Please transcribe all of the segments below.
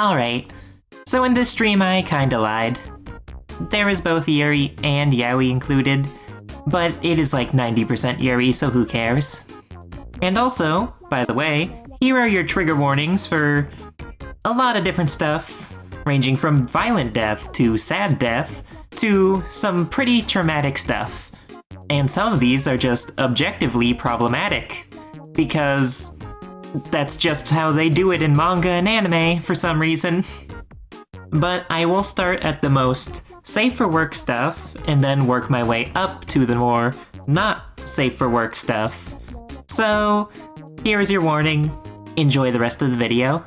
Alright, so in this stream I kinda lied. There is both Yuri and Yaoi included, but it is like 90% Yuri, so who cares? And also, by the way, here are your trigger warnings for a lot of different stuff, ranging from violent death to sad death to some pretty traumatic stuff. And some of these are just objectively problematic, because that's just how they do it in manga and anime for some reason. But I will start at the most safe for work stuff, and then work my way up to the more not safe for work stuff. So, here's your warning. Enjoy the rest of the video.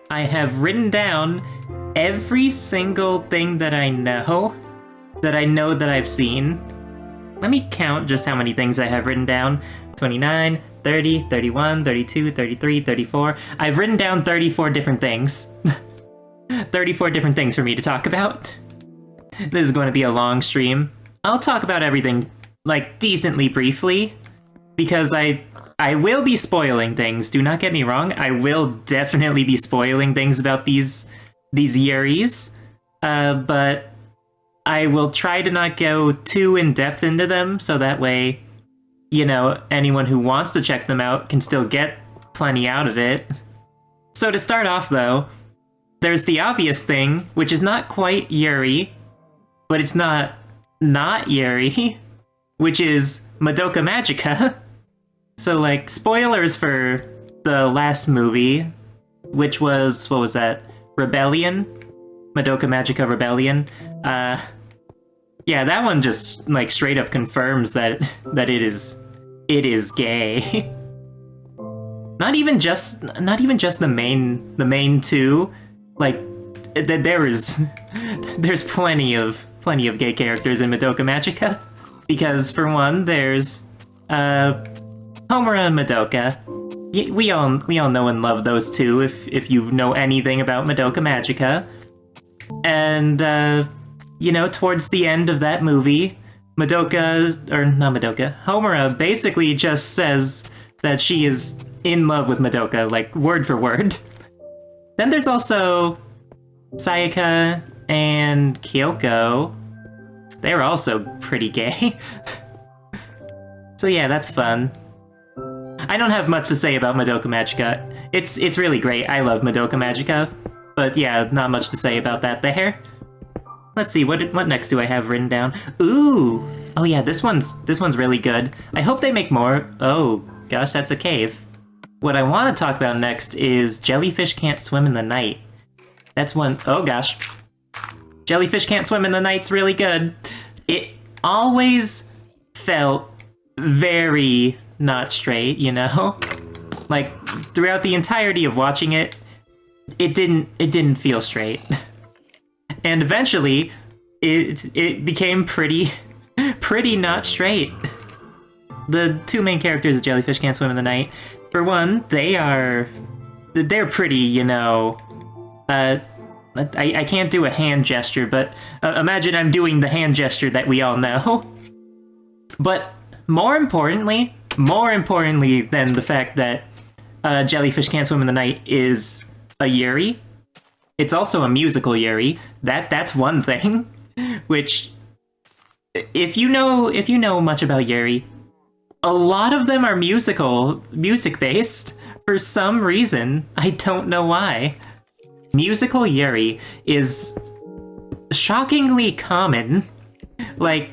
I have written down every single thing that I know that I've seen. Let me count just how many things I have written down. 29, 30, 31, 32, 33, 34. I've written down 34 different things. 34 different things for me to talk about. This is going to be a long stream. I'll talk about everything, like, decently briefly, because I will be spoiling things, do not get me wrong. I will definitely be spoiling things about these Yuris, but I will try to not go too in-depth into them, so that way, you know, anyone who wants to check them out can still get plenty out of it. So to start off, though, there's the obvious thing, which is not quite Yuri, but it's not Yuri, which is Madoka Magica. So, like, spoilers for the last movie, which was, what was that? Rebellion? Madoka Magica Rebellion. Yeah, that one just, like, straight up confirms that it is gay. Not even just the main two. Like, there's plenty of gay characters in Madoka Magica, because for one, there's Homura and Madoka. We all know and love those two if you know anything about Madoka Magica. And you know, towards the end of that movie, Homura basically just says that she is in love with Madoka, like word for word. Then there's also Sayaka and Kyoko. They're also pretty gay. So yeah, that's fun. I don't have much to say about Madoka Magica. It's really great. I love Madoka Magica. But yeah, not much to say about that there. Let's see, what next do I have written down? Ooh! Oh yeah, this one's really good. I hope they make more. Oh, gosh, that's a cave. What I want to talk about next is Jellyfish Can't Swim in the Night. That's one. Oh gosh. Jellyfish Can't Swim in the Night's really good. It always felt very not straight, you know? Like, throughout the entirety of watching it, it didn't feel straight. And eventually, it became pretty not straight. The two main characters of Jellyfish Can't Swim in the Night, for one, they're pretty, you know, I can't do a hand gesture, but imagine I'm doing the hand gesture that we all know. But more importantly than the fact that Jellyfish Can't Swim in the Night is a Yuri, it's also a musical Yuri. That's one thing, which, if you know much about Yuri, a lot of them are music-based for some reason. I don't know why. Musical Yuri is shockingly common. Like,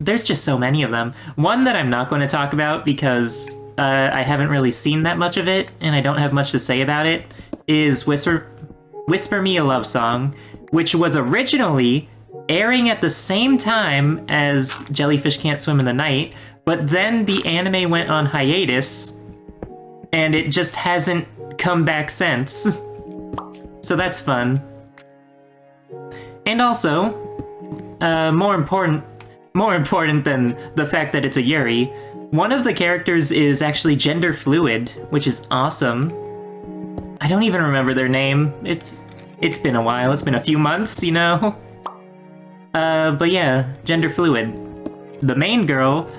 there's just so many of them. One that I'm not going to talk about because I haven't really seen that much of it, and I don't have much to say about it, is Whisper Me a Love Song, which was originally airing at the same time as Jellyfish Can't Swim in the Night, but then the anime went on hiatus, and it just hasn't come back since. So that's fun. And also, more important than the fact that it's a Yuri, one of the characters is actually gender fluid, which is awesome. I don't even remember their name. It's been a while. It's been a few months, you know? But yeah, gender fluid. The main girl,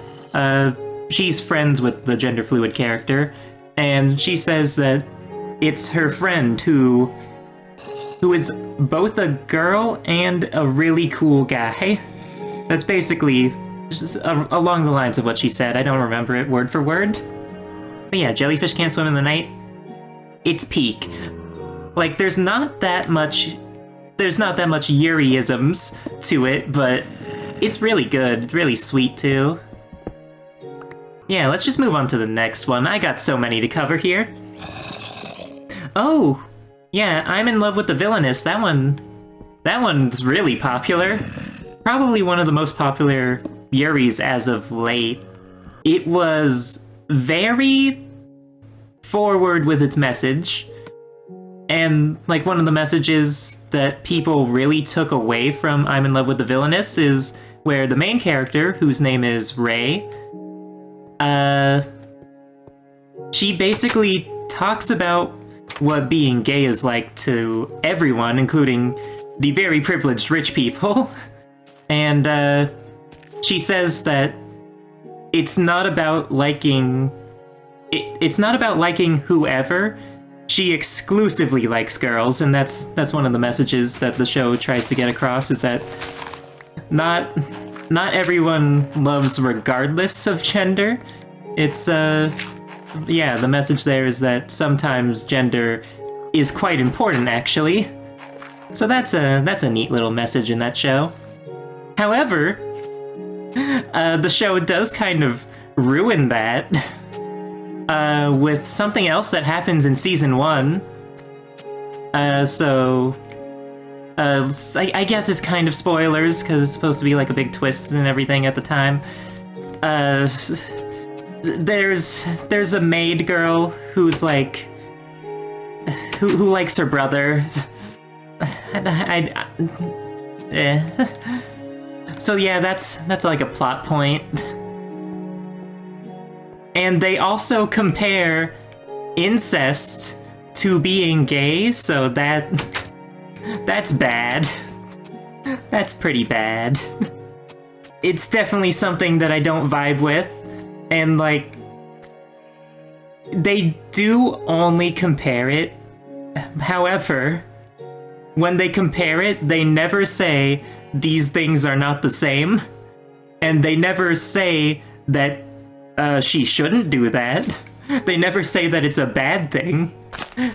she's friends with the gender fluid character, and she says that it's her friend who who is both a girl and a really cool guy. That's basically just along the lines of what she said. I don't remember it word for word. But yeah, Jellyfish can't swim in the night. It's peak. Like, there's not that much Yuri-isms to it, but it's really good. It's really sweet, too. Yeah, let's just move on to the next one. I got so many to cover here. Oh! Yeah, I'm in love with the Villainess. That one's really popular. Probably one of the most popular Yuris as of late. It was very forward with its message. And, like, one of the messages that people really took away from I'm in love with the Villainess is where the main character, whose name is Rei, she basically talks about what being gay is like to everyone, including the very privileged rich people. And, she says that it's not about liking... It's not about liking whoever. She exclusively likes girls, and that's one of the messages that the show tries to get across, is that not everyone loves regardless of gender. It's, yeah, the message there is that sometimes gender is quite important, actually. So that's a neat little message in that show. However, the show does kind of ruin that with something else that happens in season 1. I guess it's kind of spoilers, because it's supposed to be like a big twist and everything at the time. There's a maid girl who's like... who likes her brother. So yeah, that's like a plot point. And they also compare incest to being gay, so that's bad. That's pretty bad. It's definitely something that I don't vibe with, and like, they do only compare it. However, when they compare it, they never say these things are not the same, and they never say that she shouldn't do that. They never say that it's a bad thing.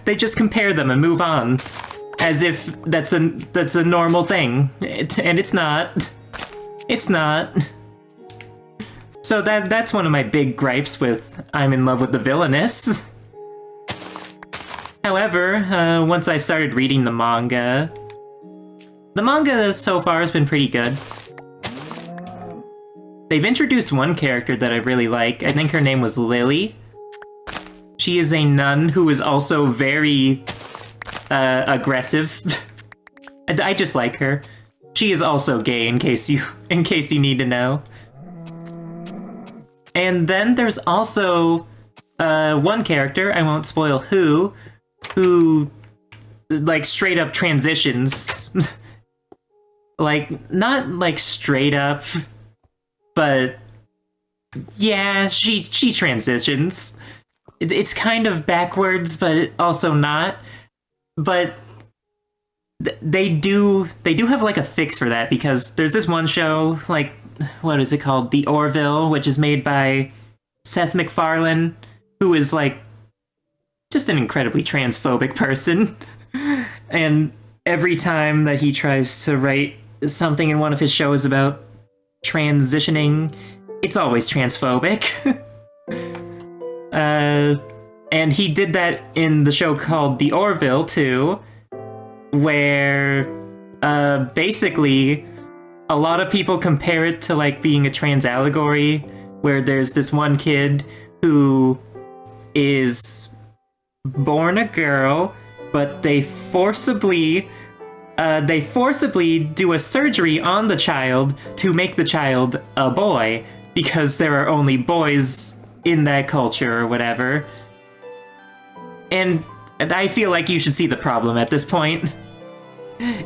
They just compare them and move on, as if that's a normal thing, and it's not. It's not. So that's one of my big gripes with I'm in love with the Villainess. However, once I started reading the manga so far has been pretty good. They've introduced one character that I really like. I think her name was Lily. She is a nun who is also very aggressive. I just like her. She is also gay, in case you need to know. And then there's also one character, I won't spoil who like straight up transitions. Like, not like straight up, but yeah, she transitions. It's kind of backwards, but also not. But they do have like a fix for that, because there's this one show, like, what is it called? The Orville, which is made by Seth MacFarlane, who is like just an incredibly transphobic person. And every time that he tries to write something in one of his shows about transitioning, it's always transphobic. And he did that in the show called The Orville too, where basically a lot of people compare it to like being a trans allegory, where there's this one kid who is born a girl, but they forcibly do a surgery on the child to make the child a boy, because there are only boys in that culture or whatever. And I feel like you should see the problem at this point.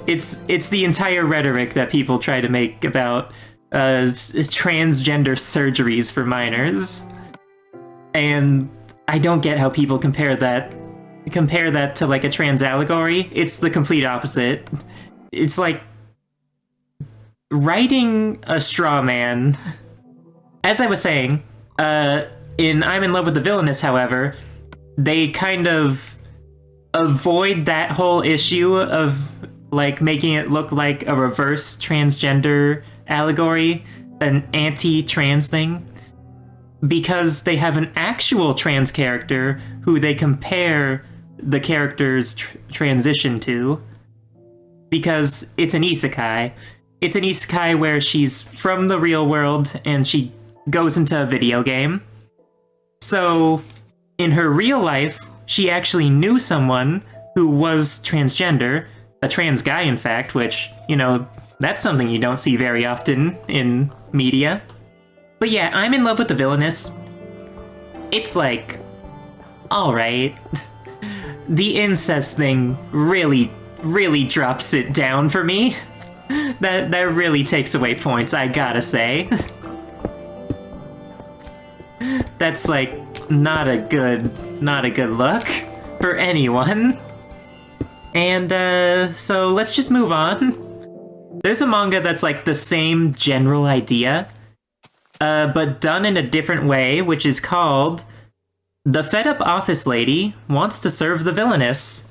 It's the entire rhetoric that people try to make about transgender surgeries for minors. And I don't get how people compare that compare that to like a trans allegory, it's the complete opposite. It's like writing a straw man. As I was saying, in I'm in Love with the Villainess, however, they kind of avoid that whole issue of like making it look like a reverse transgender allegory, an anti-trans thing, because they have an actual trans character who they compare the character's transition to, because it's an isekai. It's an isekai where she's from the real world and she goes into a video game. So, in her real life, she actually knew someone who was transgender, a trans guy in fact, which, you know, that's something you don't see very often in media. But yeah, I'm in Love with the Villainess. It's like, alright. The incest thing really, really drops it down for me. That really takes away points, I gotta say. That's like not a good look for anyone. And so let's just move on. There's a manga that's like the same general idea, but done in a different way, which is called The Fed Up Office Lady Wants to Serve the Villainess.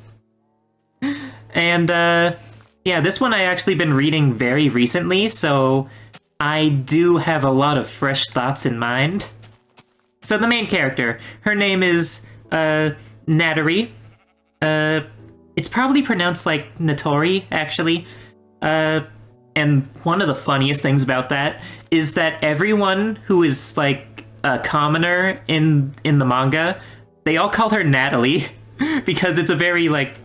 And yeah, this one I actually been reading very recently, so I do have a lot of fresh thoughts in mind. So the main character, her name is Nare. It's probably pronounced like Natori, actually. And one of the funniest things about that is that everyone who is like a commoner in the manga, they all call her Natalie because it's a very like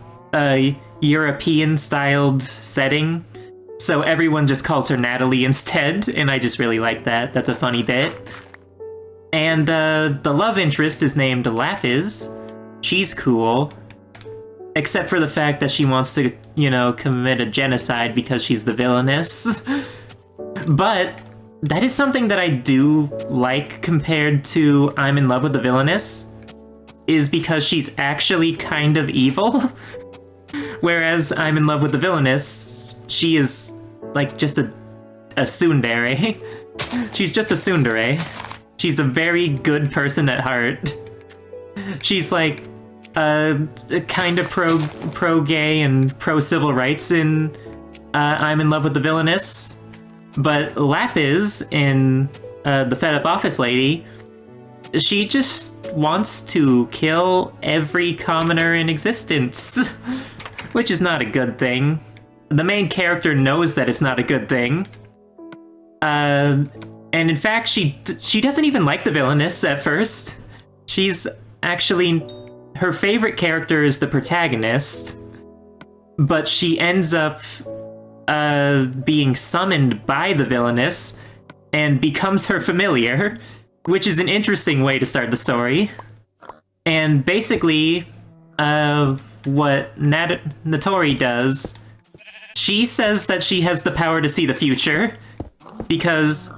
European-styled setting. So everyone just calls her Natalie instead, and I just really like that. That's a funny bit. And the love interest is named Lapis. She's cool. Except for the fact that she wants to, you know, commit a genocide because she's the villainess. But that is something that I do like compared to I'm in Love with the Villainess, is because she's actually kind of evil. Whereas I'm in Love with the Villainess, she is like just a tsundere. She's just a tsundere. She's a very good person at heart. She's like kind of pro-gay and pro-civil rights in I'm in Love with the Villainess. But Lapis in The Fed Up Office Lady, she just wants to kill every commoner in existence. Which is not a good thing. The main character knows that it's not a good thing. And in fact, she doesn't even like the villainess at first. She's actually... her favorite character is the protagonist. But she ends up being summoned by the villainess and becomes her familiar, which is an interesting way to start the story. And basically, what Natori does, she says that she has the power to see the future because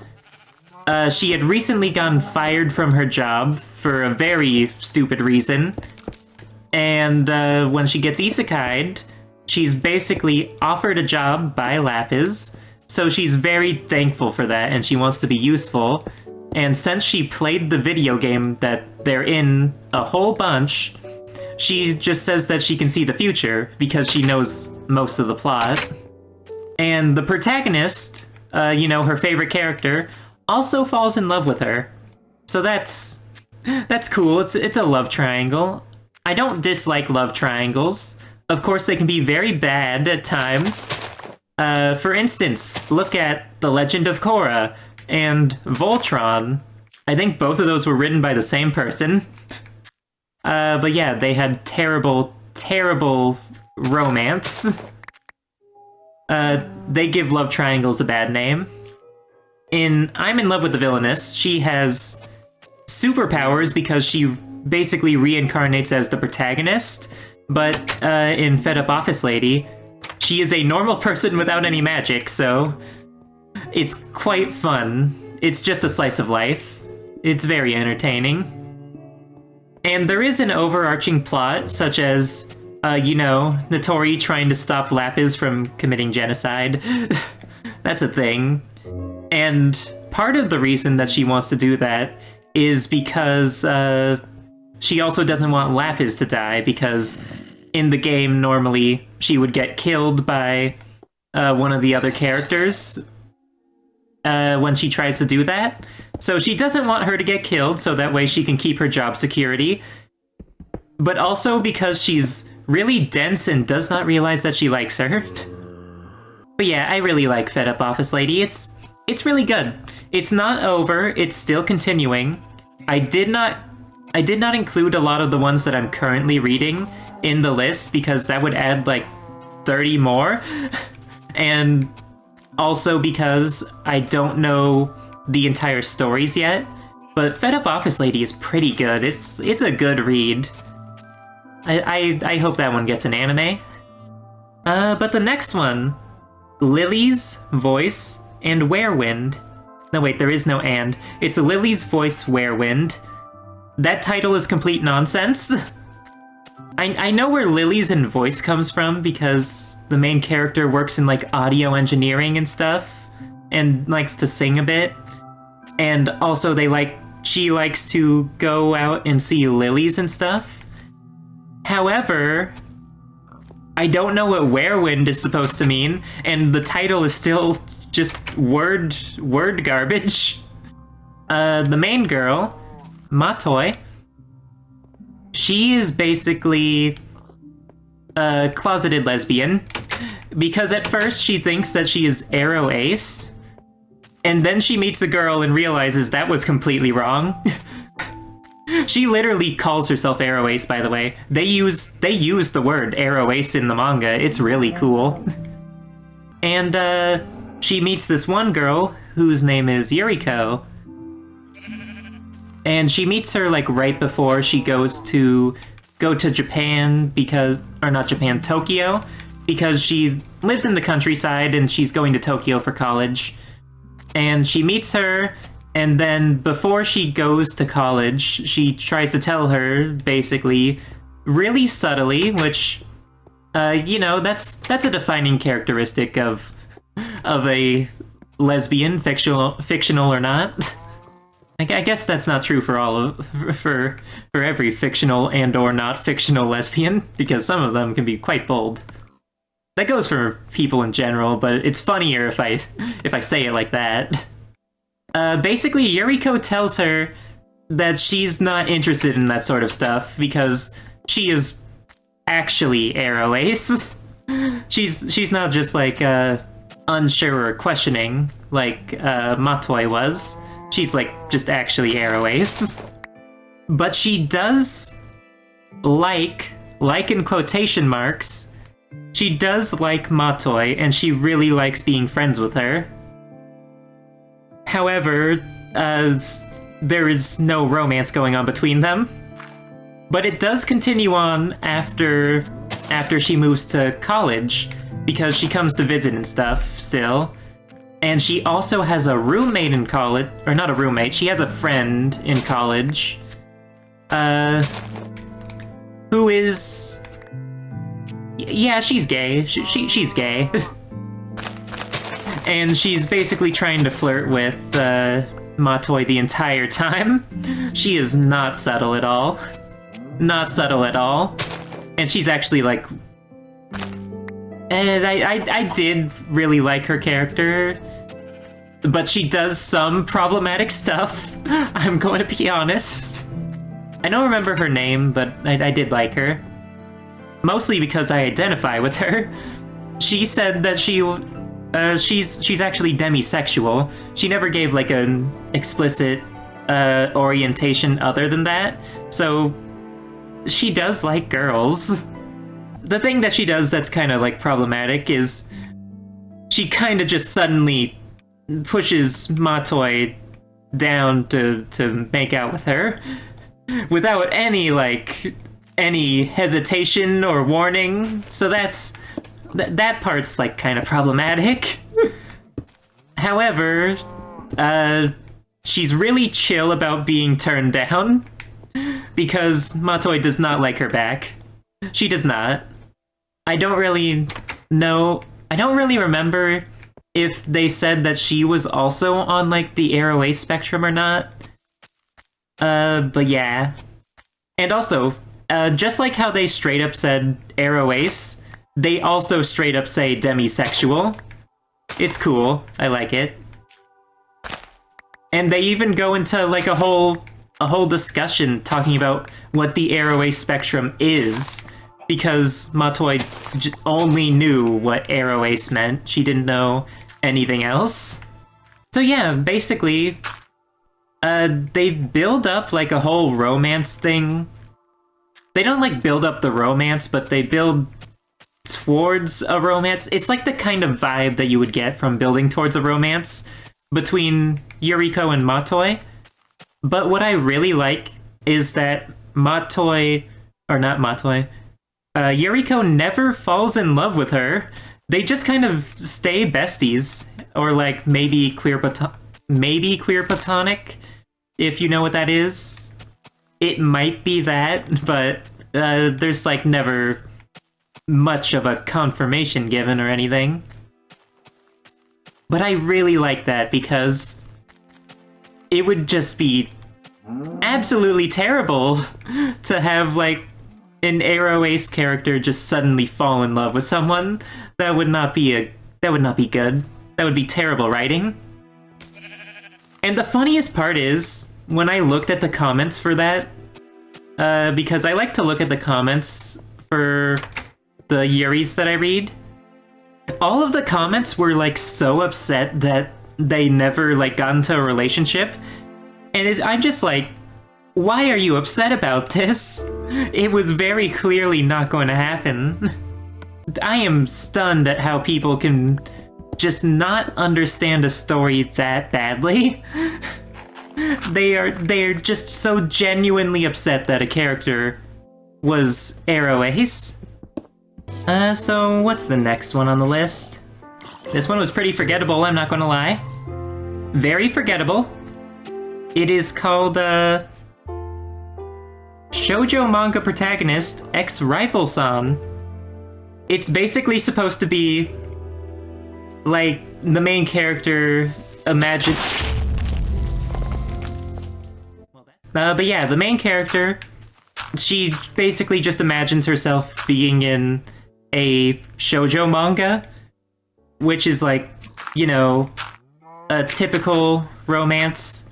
she had recently gotten fired from her job for a very stupid reason. And when she gets isekai'd, she's basically offered a job by Lapis, so she's very thankful for that and she wants to be useful. And since she played the video game that they're in a whole bunch, she just says that she can see the future because she knows most of the plot. And the protagonist, you know, her favorite character, also falls in love with her. So that's cool. It's a love triangle. I don't dislike love triangles. Of course, they can be very bad at times. For instance, look at The Legend of Korra and Voltron. I think both of those were written by the same person. But yeah, they had terrible, terrible romance. They give love triangles a bad name. In I'm in Love with the Villainess, she has superpowers because she basically reincarnates as the protagonist, but in Fed Up Office Lady, she is a normal person without any magic, so it's quite fun. It's just a slice of life. It's very entertaining. And there is an overarching plot, such as, you know, Notori trying to stop Lapis from committing genocide. That's a thing. And part of the reason that she wants to do that is because she also doesn't want Lapis to die, because in the game, normally, she would get killed by one of the other characters when she tries to do that. So she doesn't want her to get killed, so that way she can keep her job security. But also because she's really dense and does not realize that she likes her. But yeah, I really like Fed Up Office Lady. It's really good. It's not over, it's still continuing. I did not include a lot of the ones that I'm currently reading in the list because that would add like 30 more. And also because I don't know the entire stories yet, but Fed Up Office Lady is pretty good. It's a good read. I hope that one gets an anime. But the next one, Lilies, Voice, and Werewind. No wait, there is no and. It's Lilies, Voice, Werewind. That title is complete nonsense. I know where Lilies and Voice comes from because the main character works in like audio engineering and stuff and likes to sing a bit. And also she likes to go out and see lilies and stuff. However, I don't know what Werewind is supposed to mean, and the title is still just word garbage. The main girl, Matoi, she is basically a closeted lesbian, because at first she thinks that she is Arrow Ace, and then she meets a girl and realizes that was completely wrong. She literally calls herself Arrow Ace, by the way. They use the word Arrow Ace in the manga. It's really cool. And she meets this one girl whose name is Yuriko. And she meets her like right before she goes to Japan Tokyo, because she lives in the countryside and she's going to Tokyo for college. And she meets her, and then before she goes to college, she tries to tell her, basically, really subtly, which, you know, that's a defining characteristic of a lesbian, fictional or not. I guess that's not true for every fictional and or not fictional lesbian, because some of them can be quite bold. That goes for people in general, but it's funnier if I say it like that. Basically, Yuriko tells her that she's not interested in that sort of stuff because she is actually Arrow Ace. She's not just like unsure or questioning like Matoi was. She's like just actually Arrow Ace. But she does like in quotation marks, she does like Matoi, and she really likes being friends with her. However, there is no romance going on between them. But it does continue on after she moves to college, because she comes to visit and stuff still. And she also has a roommate in college, or not a roommate, she has a friend in college, who is... Yeah, she's gay. She's gay. And she's basically trying to flirt with Matoi the entire time. She is not subtle at all. Not subtle at all. And she's actually like... And I did really like her character, but she does some problematic stuff. I'm going to be honest. I don't remember her name, but I did like her. Mostly because I identify with her. She said that she's actually demisexual. She never gave like an explicit orientation other than that. So she does like girls. The thing that she does that's kind of like problematic is she kind of just suddenly pushes Matoi down to make out with her without any hesitation or warning. So that part's like kind of problematic. However, she's really chill about being turned down. because Matoi does not like her back. She does not. I don't really know. I don't really remember if they said that she was also on like the Arrow Ace spectrum or not. But yeah. And also, just like how they straight up said Arrow Ace, they also straight up say demisexual. It's cool. I like it. And they even go into like a whole discussion talking about what the Arrow Ace spectrum is, because Matoi only knew what Arrow Ace meant. She didn't know anything else. So yeah, basically, they build up like a whole romance thing. They don't like build up the romance, but they build towards a romance. It's like the kind of vibe that you would get from building towards a romance between Yuriko and Matoi. But what I really like is that Yuriko never falls in love with her. They just kind of stay besties, or like maybe queer platonic, if you know what that is. It might be that, but there's like never much of a confirmation given or anything. But I really like that because it would just be absolutely terrible to have like an Arrow Ace character just suddenly fall in love with someone. That would not be good. That would be terrible writing. And the funniest part is when I looked at the comments for that, because I like to look at the comments for the Yuris that I read. All of the comments were like so upset that they never like got into a relationship, and I'm just like, why are you upset about this? It was very clearly not going to happen. I am stunned at how people can just not understand a story that badly. They are just so genuinely upset that a character was Arrow Ace. So what's the next one on the list? This one was pretty forgettable, I'm not gonna lie. Very forgettable. It is called, Shoujo Manga Protagonist Ex-Rival-san. It's basically supposed to be like the main character imagine. But yeah, the main character, she basically just imagines herself being in a shoujo manga, which is like, you know, a typical romance,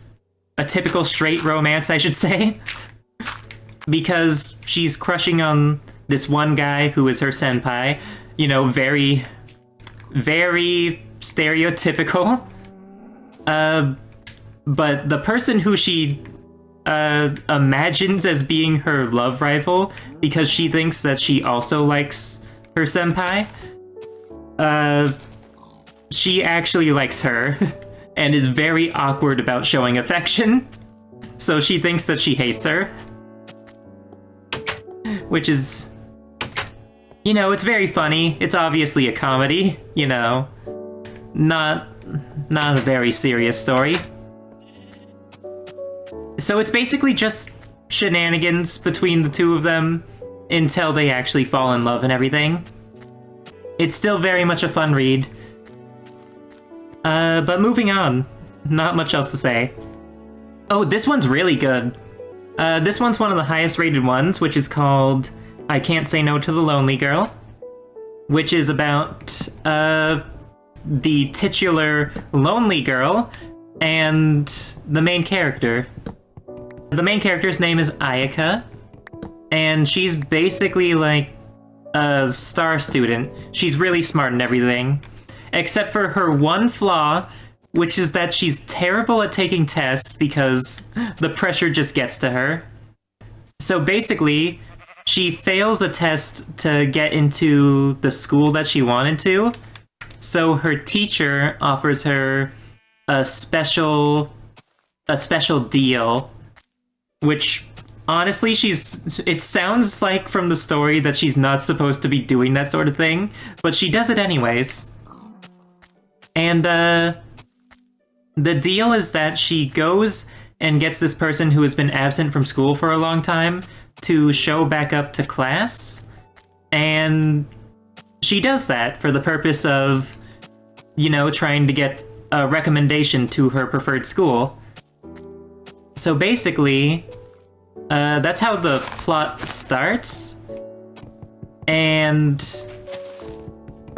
a typical straight romance, I should say, because she's crushing on this one guy who is her senpai, you know, very, very stereotypical. But the person who she imagines as being her love rival, because she thinks that she also likes her senpai, she actually likes her and is very awkward about showing affection. So she thinks that she hates her, which is, you know, it's very funny. It's obviously a comedy, you know, not a very serious story. So it's basically just shenanigans between the two of them until they actually fall in love and everything. It's still very much a fun read. But moving on. Not much else to say. Oh, this one's really good. This one's one of the highest rated ones, which is called I Can't Say No to the Lonely Girl, which is about the titular lonely girl and the main character. The main character's name is Ayaka, and she's basically like a star student. She's really smart and everything, except for her one flaw, which is that she's terrible at taking tests because the pressure just gets to her. So basically, she fails a test to get into the school that she wanted to, so her teacher offers her a special deal, which honestly, it sounds like from the story that she's not supposed to be doing that sort of thing, but she does it anyways. And the deal is that she goes and gets this person who has been absent from school for a long time to show back up to class. And she does that for the purpose of, you know, trying to get a recommendation to her preferred school. So basically, that's how the plot starts. And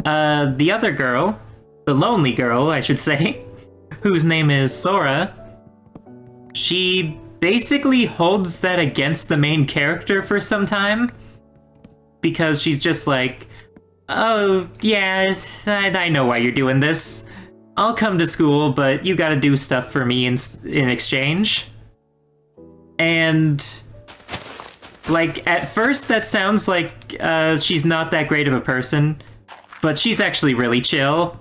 the other girl, the lonely girl, I should say, whose name is Sora, she basically holds that against the main character for some time. Because she's just like, oh, yeah, I know why you're doing this. I'll come to school, but you gotta do stuff for me in exchange. And, like, at first that sounds like she's not that great of a person, but she's actually really chill.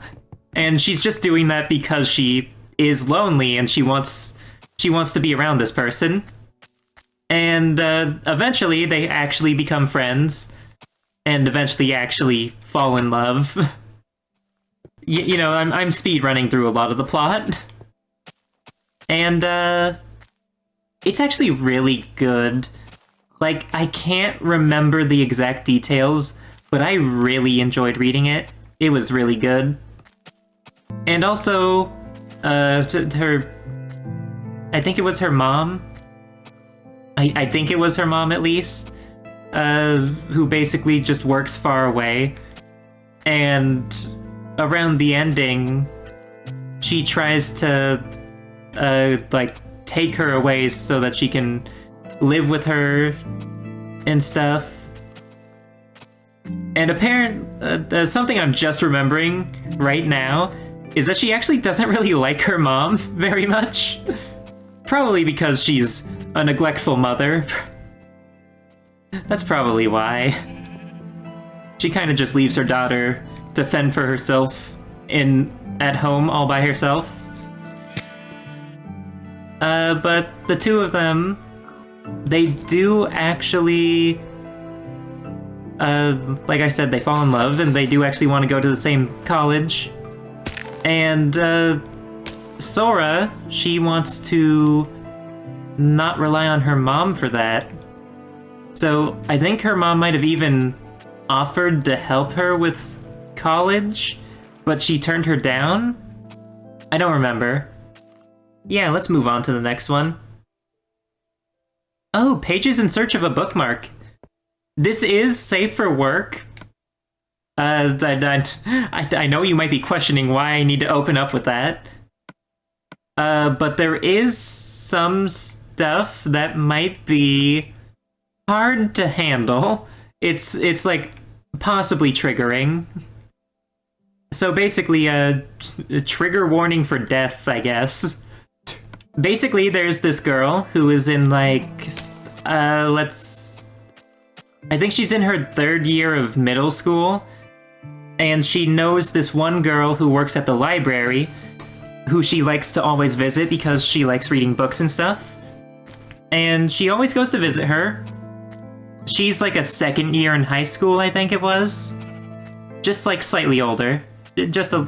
And she's just doing that because she is lonely and she wants to be around this person. And eventually they actually become friends. And eventually actually fall in love. You know, I'm speed running through a lot of the plot. And, it's actually really good. Like, I can't remember the exact details, but I really enjoyed reading it. It was really good. And also, I think it was her mom. I think it was her mom, at least. Who basically just works far away. And around the ending, she tries to, like, take her away so that she can live with her and stuff. And something I'm just remembering right now is that she actually doesn't really like her mom very much. Probably because she's a neglectful mother. That's probably why. She kind of just leaves her daughter to fend for herself at home all by herself. But the two of them, they do actually, like I said, they fall in love and they do actually want to go to the same college. And Sora, she wants to not rely on her mom for that. So I think her mom might have even offered to help her with college, but she turned her down? I don't remember. Yeah, let's move on to the next one. Oh, Pages in Search of a Bookmark. This is safe for work. I know you might be questioning why I need to open up with that. But there is some stuff that might be hard to handle. It's like possibly triggering. So basically, a trigger warning for death, I guess. Basically, there's this girl who is in like, I think she's in her 3rd year of middle school, and she knows this one girl who works at the library, who she likes to always visit because she likes reading books and stuff. And she always goes to visit her. She's like a 2nd year in high school, I think it was. Just like slightly older. Just a...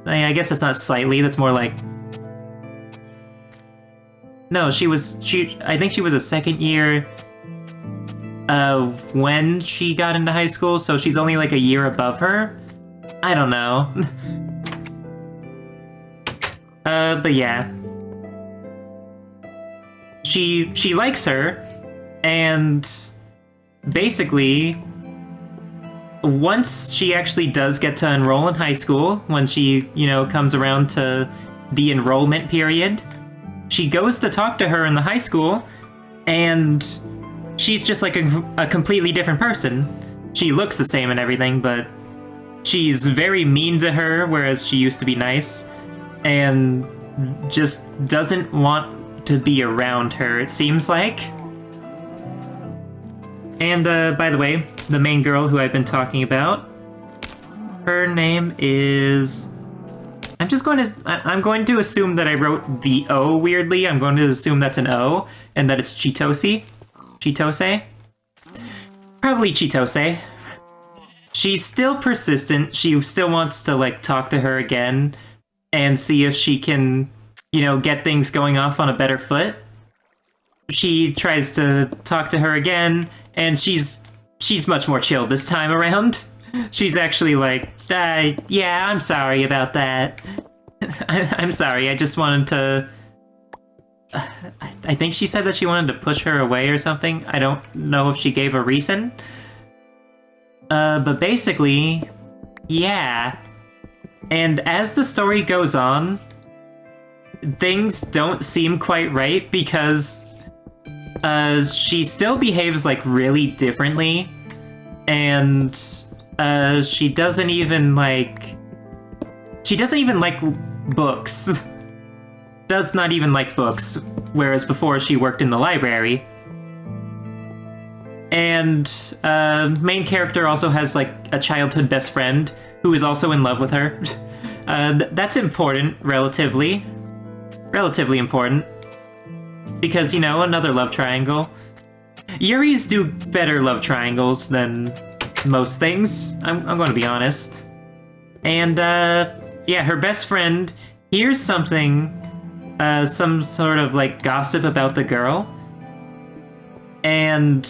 I guess it's not slightly, that's more like... No, I think she was a 2nd year when she got into high school, so she's only like a year above her? I don't know. But yeah. She likes her, and basically, once she actually does get to enroll in high school, when she, you know, comes around to the enrollment period, she goes to talk to her in the high school, and she's just like a completely different person. She looks the same and everything, but she's very mean to her, whereas she used to be nice, and just doesn't want to be around her, it seems like. And, by the way, the main girl who I've been talking about, her name is... I'm going to assume that I wrote the O weirdly. I'm going to assume that's an O, and that it's Chitose. Probably Chitose. She's still persistent. She still wants to, like, talk to her again and see if she can, you know, get things going off on a better foot. She tries to talk to her again, and she's much more chill this time around. She's actually like, yeah, I'm sorry about that. I'm sorry, I just wanted to... I think she said that she wanted to push her away or something. I don't know if she gave a reason. But basically, yeah. And as the story goes on, things don't seem quite right because she still behaves like really differently, and she doesn't even like books. Does not even like books, whereas before she worked in the library. And main character also has like a childhood best friend who is also in love with her. That's important, relatively important, because, you know, another love triangle. Yuri's do better love triangles than most things, I'm going to be honest. And yeah, her best friend hears something, some sort of like gossip about the girl, and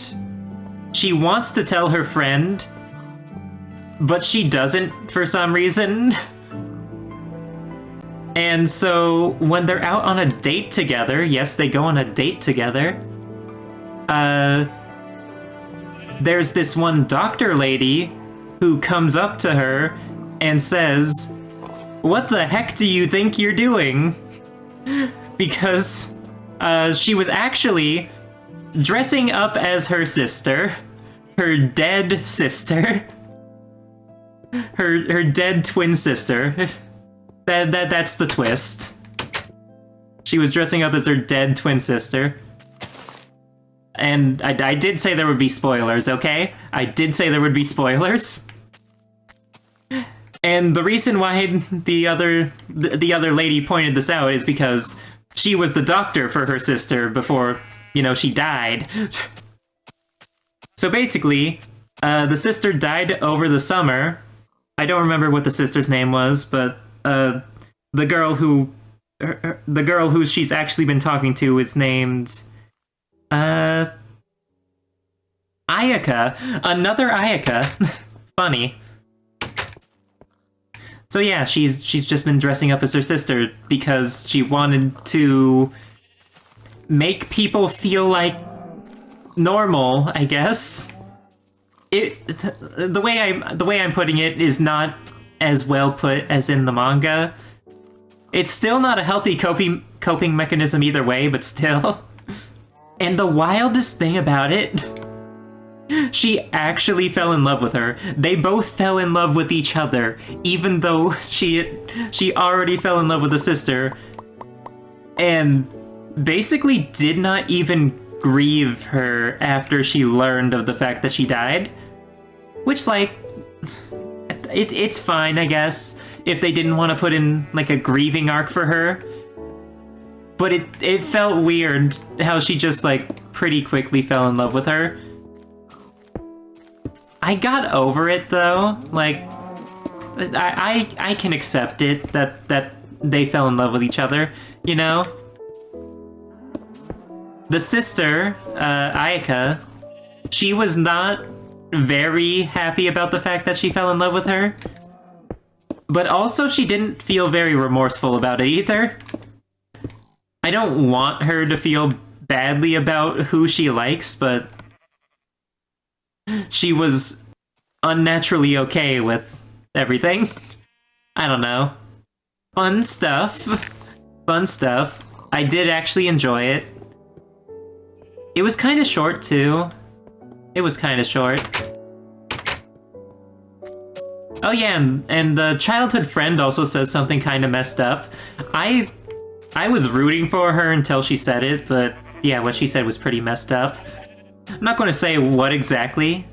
she wants to tell her friend, but she doesn't for some reason. And so when they're out on a date together, yes, they go on a date together, there's this one doctor lady who comes up to her and says, "What the heck do you think you're doing?" Because she was actually dressing up as her sister, her dead sister, her dead twin sister. That's the twist. She was dressing up as her dead twin sister. And I did say there would be spoilers, okay? I did say there would be spoilers. And the reason why the other lady pointed this out is because she was the doctor for her sister before, you know, she died. So basically, the sister died over the summer. I don't remember what the sister's name was, but the girl who she's actually been talking to is named Ayaka. Another Ayaka. Funny. So yeah, she's just been dressing up as her sister because she wanted to make people feel like normal, I guess. The way I'm putting it is not as well put as in the manga. It's still not a healthy coping mechanism either way, but still. And the wildest thing about it, she actually fell in love with her. They both fell in love with each other, even though she already fell in love with the sister, and basically did not even grieve her after she learned of the fact that she died. Which, like, it's fine, I guess, if they didn't want to put in, like, a grieving arc for her. But it felt weird how she just, like, pretty quickly fell in love with her. I got over it, though. Like, I can accept it that they fell in love with each other, you know? The sister, Ayaka, she was not very happy about the fact that she fell in love with her. But also she didn't feel very remorseful about it either. I don't want her to feel badly about who she likes, but she was unnaturally okay with everything. I don't know. Fun stuff. Fun stuff. I did actually enjoy it. It was kind of short, too. It was kind of short. Oh yeah, and the childhood friend also says something kind of messed up. I was rooting for her until she said it, but yeah, what she said was pretty messed up. I'm not going to say what exactly,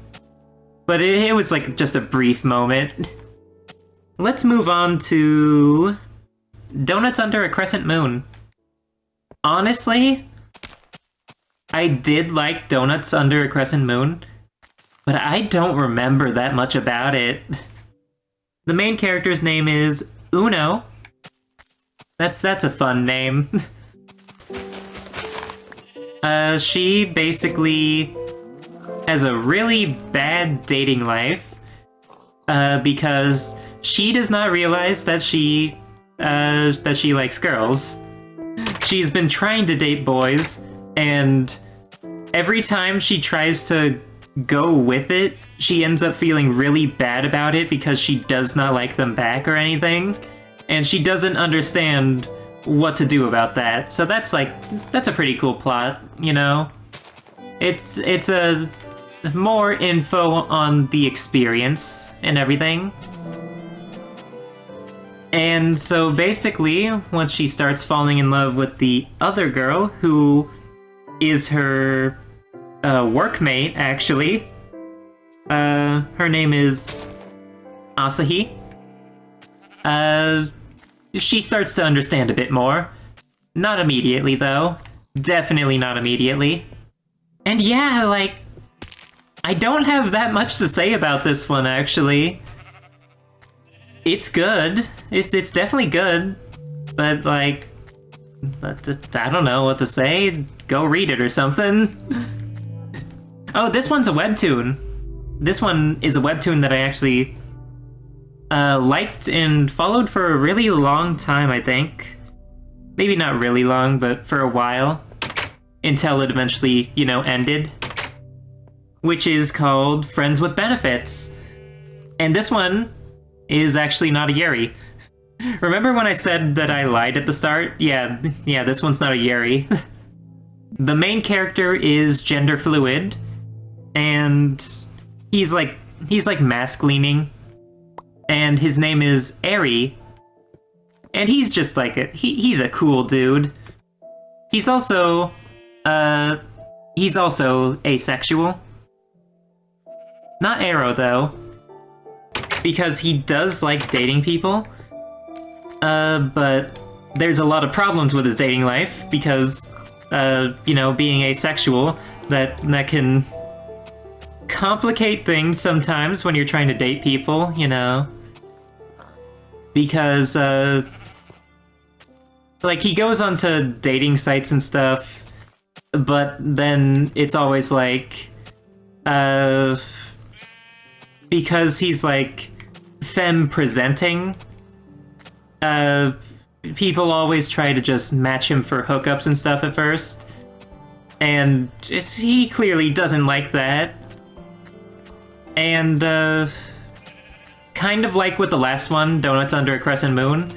but it was like just a brief moment. Let's move on to Doughnuts Under a Crescent Moon. Honestly, I did like Doughnuts Under a Crescent Moon, but I don't remember that much about it. The main character's name is Uno. That's a fun name. She basically has a really bad dating life because she does not realize that she likes girls. She's been trying to date boys, and every time she tries to go with it, she ends up feeling really bad about it because she does not like them back or anything, and she doesn't understand what to do about that. So that's a pretty cool plot, you know? It's a more info on the experience and everything. And so basically, once she starts falling in love with the other girl, who is her workmate, actually. Her name is Asahi. She starts to understand a bit more. Not immediately, though. Definitely not immediately. And yeah, like, I don't have that much to say about this one, actually. It's good. It's definitely good. But, like, I don't know what to say. Go read it or something. Oh, this one's a webtoon. This one is a webtoon that I actually liked and followed for a really long time, I think. Maybe not really long, but for a while. Until it eventually, you know, ended. Which is called Friends with Benefits. And this one is actually not a Yuri. Remember when I said that I lied at the start? Yeah, this one's not a Yuri. The main character is gender fluid, and he's like mask-leaning, and his name is Eri, and he's just like he's a cool dude. He's also asexual. Not aro though, because he does like dating people. But there's a lot of problems with his dating life because, you know, being asexual, that can complicate things sometimes when you're trying to date people, you know. Because, like, he goes onto dating sites and stuff, but then it's always like, because he's, like, femme-presenting, people always try to just match him for hookups and stuff at first. And he clearly doesn't like that. And, kind of like with the last one, Doughnuts Under a Crescent Moon,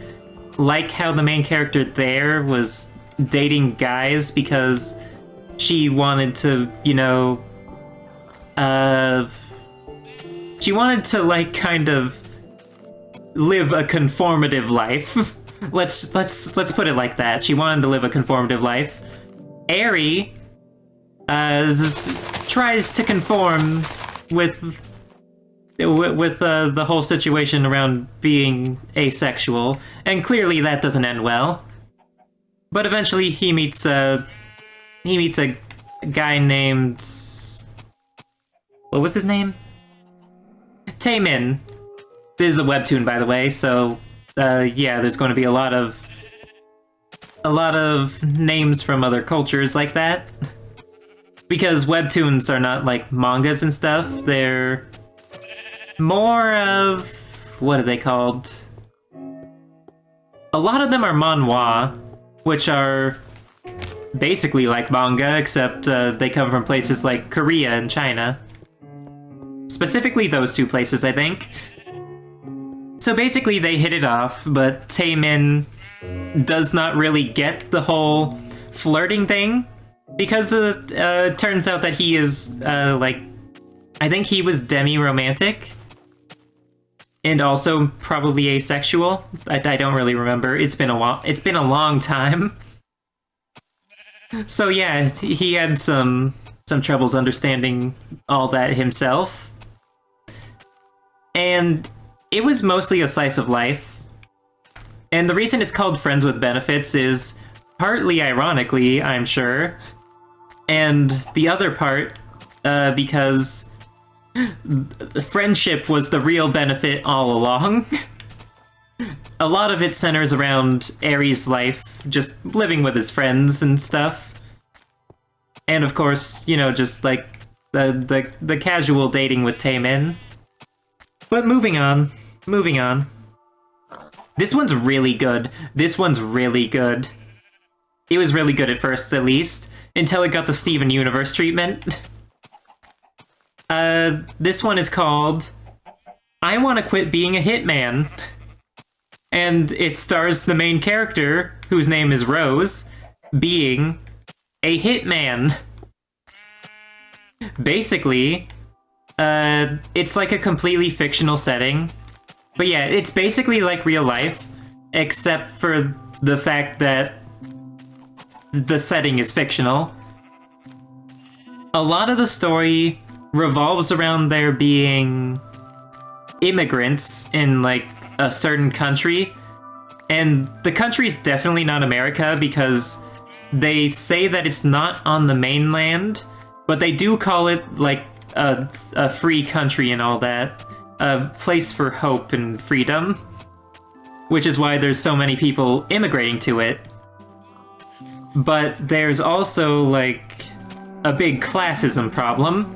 like how the main character there was dating guys because she wanted to, you know, she wanted to, like, kind of live a conformative life. let's put it like that. She wanted to live a conformative life. Eri tries to conform with the whole situation around being asexual, and clearly that doesn't end well. But eventually he meets a guy named, what was his name? Taemin. This is a webtoon, by the way, so yeah, there's going to be a lot of names from other cultures like that. Because webtoons are not like mangas and stuff, they're more of, what are they called? A lot of them are manhwa, which are basically like manga, except they come from places like Korea and China. Specifically those two places, I think. So basically they hit it off, but Taemin does not really get the whole flirting thing, because it turns out that he is, like, I think he was demi-romantic, and also probably asexual. I don't really remember. It's been a long time. So yeah, he had some troubles understanding all that himself. And it was mostly a slice of life. And the reason it's called Friends with Benefits is partly ironically, I'm sure, and the other part, because friendship was the real benefit all along. a lot of it centers around Aries' life, just living with his friends and stuff. And of course, you know, just like the casual dating with Taemin. But moving on. This one's really good. This one's really good. It was really good at first, at least, until it got the Steven Universe treatment. This one is called I Want to Quit Being a Hitman. And it stars the main character, whose name is Rose, being a hitman. Basically, it's like a completely fictional setting. But yeah, it's basically like real life, except for the fact that the setting is fictional. A lot of the story revolves around there being immigrants in like a certain country, and the country's definitely not America because they say that it's not on the mainland, but they do call it like a free country and all that, a place for hope and freedom, which is why there's so many people immigrating to it. But there's also like a big classism problem.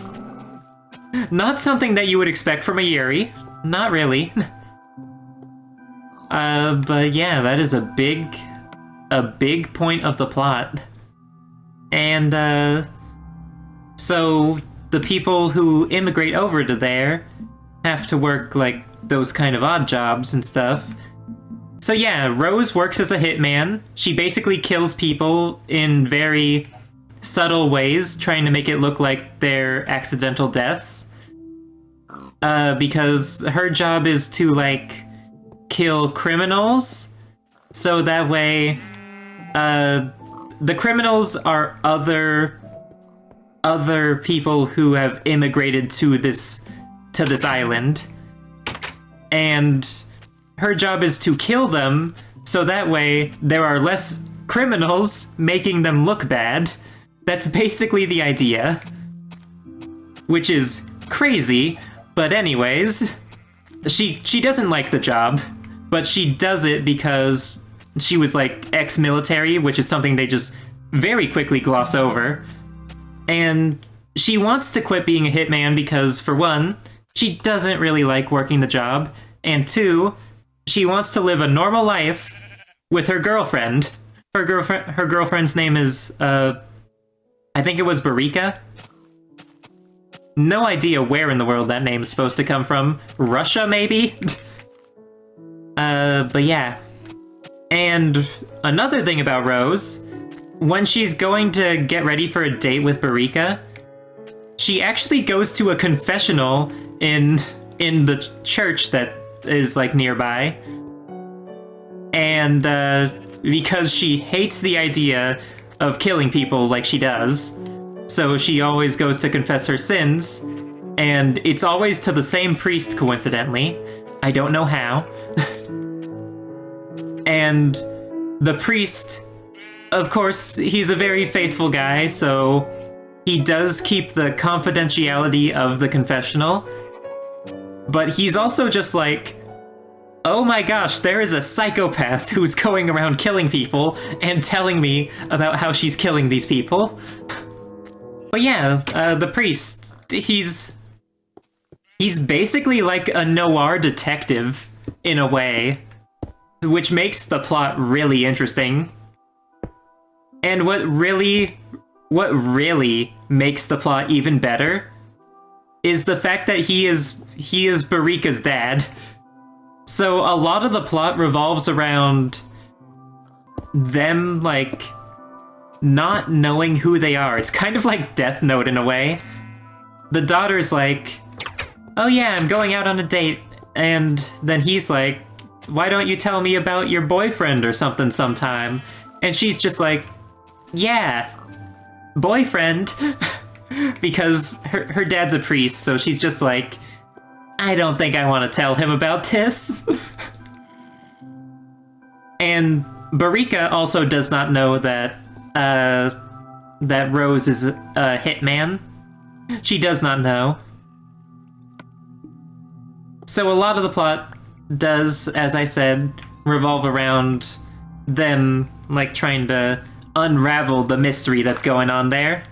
Not something that you would expect from a Yuri. Not really. But yeah, that is a big point of the plot. And, so the people who immigrate over to there have to work, like, those kind of odd jobs and stuff. So yeah, Rose works as a hitman. She basically kills people in very subtle ways, trying to make it look like they're accidental deaths. Because her job is to, like, kill criminals, so that way, the criminals are other people who have immigrated to this island, and her job is to kill them, so that way there are less criminals making them look bad. That's basically the idea, which is crazy, but anyways, she doesn't like the job, but she does it because she was like ex-military, which is something they just very quickly gloss over. And she wants to quit being a hitman because, for one, she doesn't really like working the job, and two, she wants to live a normal life with her girlfriend. Her girlfriend's name is, I think it was Barika. No idea where in the world that name's supposed to come from. Russia, maybe? But yeah. And another thing about Rose, when she's going to get ready for a date with Barika, she actually goes to a confessional in the church that is, like, nearby. And, because she hates the idea of killing people like she does, so she always goes to confess her sins, and it's always to the same priest, coincidentally. I don't know how. And the priest, of course, he's a very faithful guy, so he does keep the confidentiality of the confessional, but he's also just like, oh my gosh, there is a psychopath who's going around killing people and telling me about how she's killing these people. But yeah, the priest, he's basically like a noir detective in a way, which makes the plot really interesting. And what really makes the plot even better is the fact that he is Barika's dad. So a lot of the plot revolves around them, like, not knowing who they are. It's kind of like Death Note in a way. The daughter's like, oh yeah, I'm going out on a date. And then he's like, why don't you tell me about your boyfriend or something sometime? And she's just like, yeah, boyfriend. Because her dad's a priest, so she's just like, I don't think I want to tell him about this. And Barika also does not know that that Rose is a hitman. She does not know. So a lot of the plot does, as I said, revolve around them, like, trying to unravel the mystery that's going on there.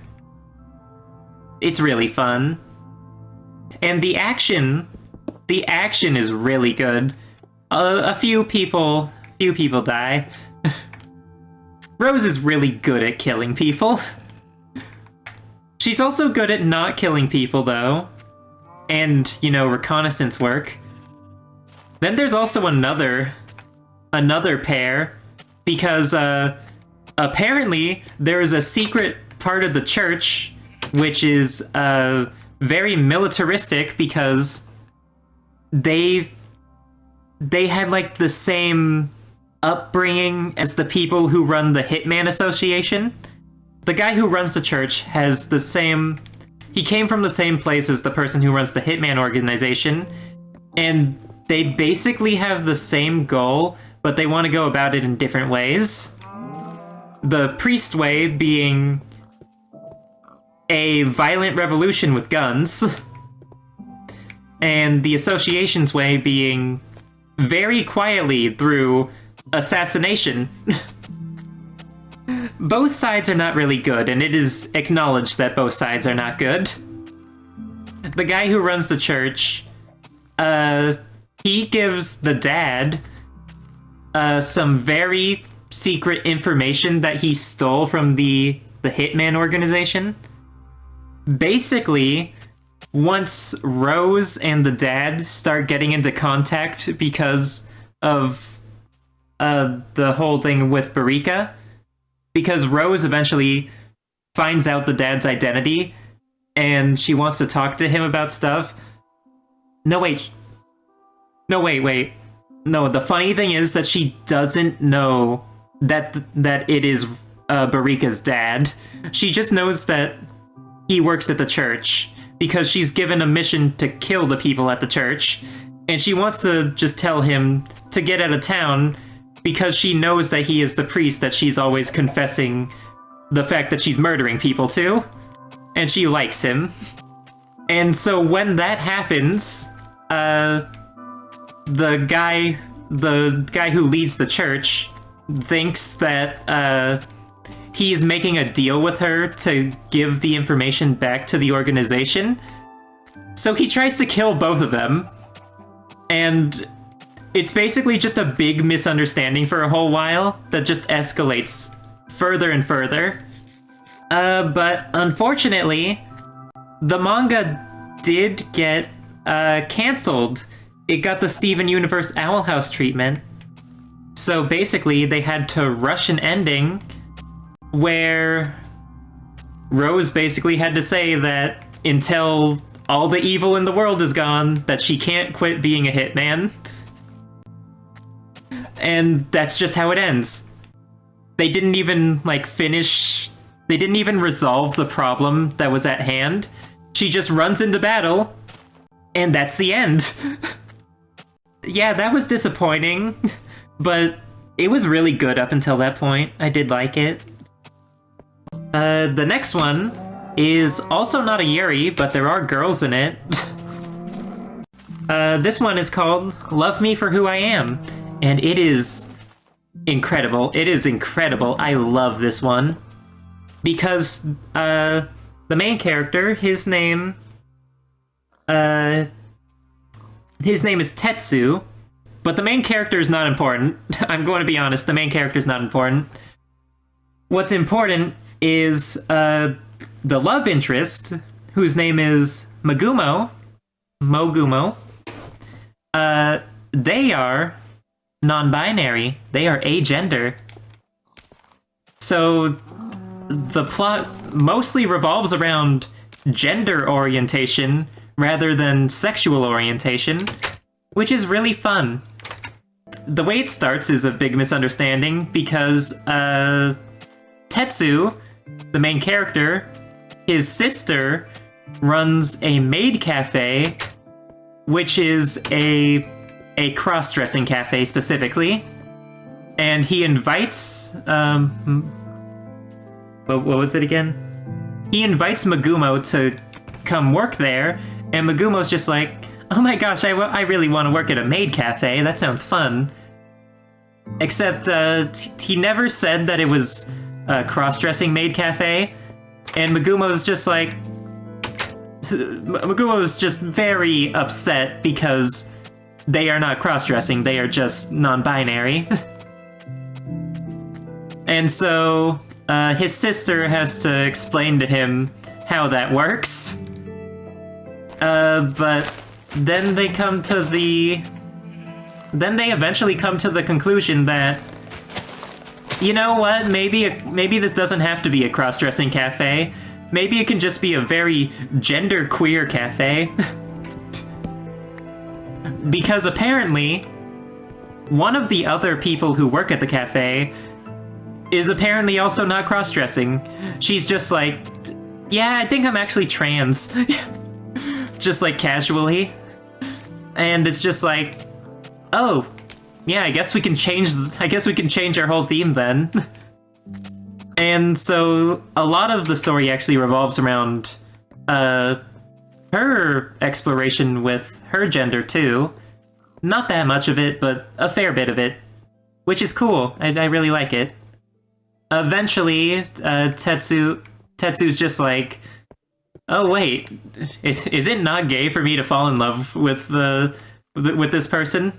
It's really fun. And the action is really good. A few people die. Rose is really good at killing people. She's also good at not killing people, though. And, you know, reconnaissance work. Then there's also another pair, because apparently there is a secret part of the church which is very militaristic, because they had like the same upbringing as the people who run the Hitman Association. The guy who runs the church has the same... He came from the same place as the person who runs the Hitman organization, and they basically have the same goal, but they want to go about it in different ways. The priest way being a violent revolution with guns, and the association's way being very quietly through assassination. Both sides are not really good, and it is acknowledged that both sides are not good. The guy who runs the church, he gives the dad some very secret information that he stole from the Hitman organization. Basically, once Rose and the dad start getting into contact because of the whole thing with Barika, because Rose eventually finds out the dad's identity, and she wants to talk to him about stuff. No, wait. No, the funny thing is that she doesn't know that it is Barika's dad. She just knows that he works at the church, because she's given a mission to kill the people at the church, and she wants to just tell him to get out of town, because she knows that he is the priest that she's always confessing the fact that she's murdering people to, and she likes him. And so when that happens, the guy who leads the church thinks that he's making a deal with her to give the information back to the organization. So he tries to kill both of them, and it's basically just a big misunderstanding for a whole while that just escalates further and further. But unfortunately, the manga did get canceled. It got the Steven Universe Owl House treatment. So basically, they had to rush an ending where Rose basically had to say that until all the evil in the world is gone, that she can't quit being a hitman. And that's just how it ends. They didn't even, like, finish... They didn't even resolve the problem that was at hand. She just runs into battle, and that's the end. Yeah, that was disappointing, but it was really good up until that point. I did like it. The next one is also not a Yuri, but there are girls in it. This one is called Love Me for Who I Am, and it is incredible. It is incredible. I love this one. Because the main character, his name is Tetsu, but the main character is not important. I'm going to be honest, the main character is not important. What's important is the love interest, whose name is Mogumo. They are non-binary. They are agender. So the plot mostly revolves around gender orientation rather than sexual orientation, which is really fun. The way it starts is a big misunderstanding because Tetsu, the main character, his sister runs a maid cafe, which is a cross-dressing cafe specifically, and he invites what was it again? He invites Mogumo to come work there, and Magumo's just like, oh my gosh, I really want to work at a maid cafe, that sounds fun. Except he never said that it was a cross-dressing maid cafe, and Magumo's just like... Magumo's just very upset because they are not cross-dressing, they are just non-binary. And so his sister has to explain to him how that works. But then they come to the... Then they eventually come to the conclusion that, you know what, maybe this doesn't have to be a cross-dressing cafe. Maybe it can just be a very gender-queer cafe. Because apparently, one of the other people who work at the cafe is apparently also not cross-dressing. She's just like, yeah, I think I'm actually trans. Just like casually. And it's just like, oh, yeah, I guess we can change our whole theme then. And so a lot of the story actually revolves around her exploration with her gender too. Not that much of it, but a fair bit of it, which is cool. I really like it. Eventually, Tetsu's just like, oh wait, is it not gay for me to fall in love with this person?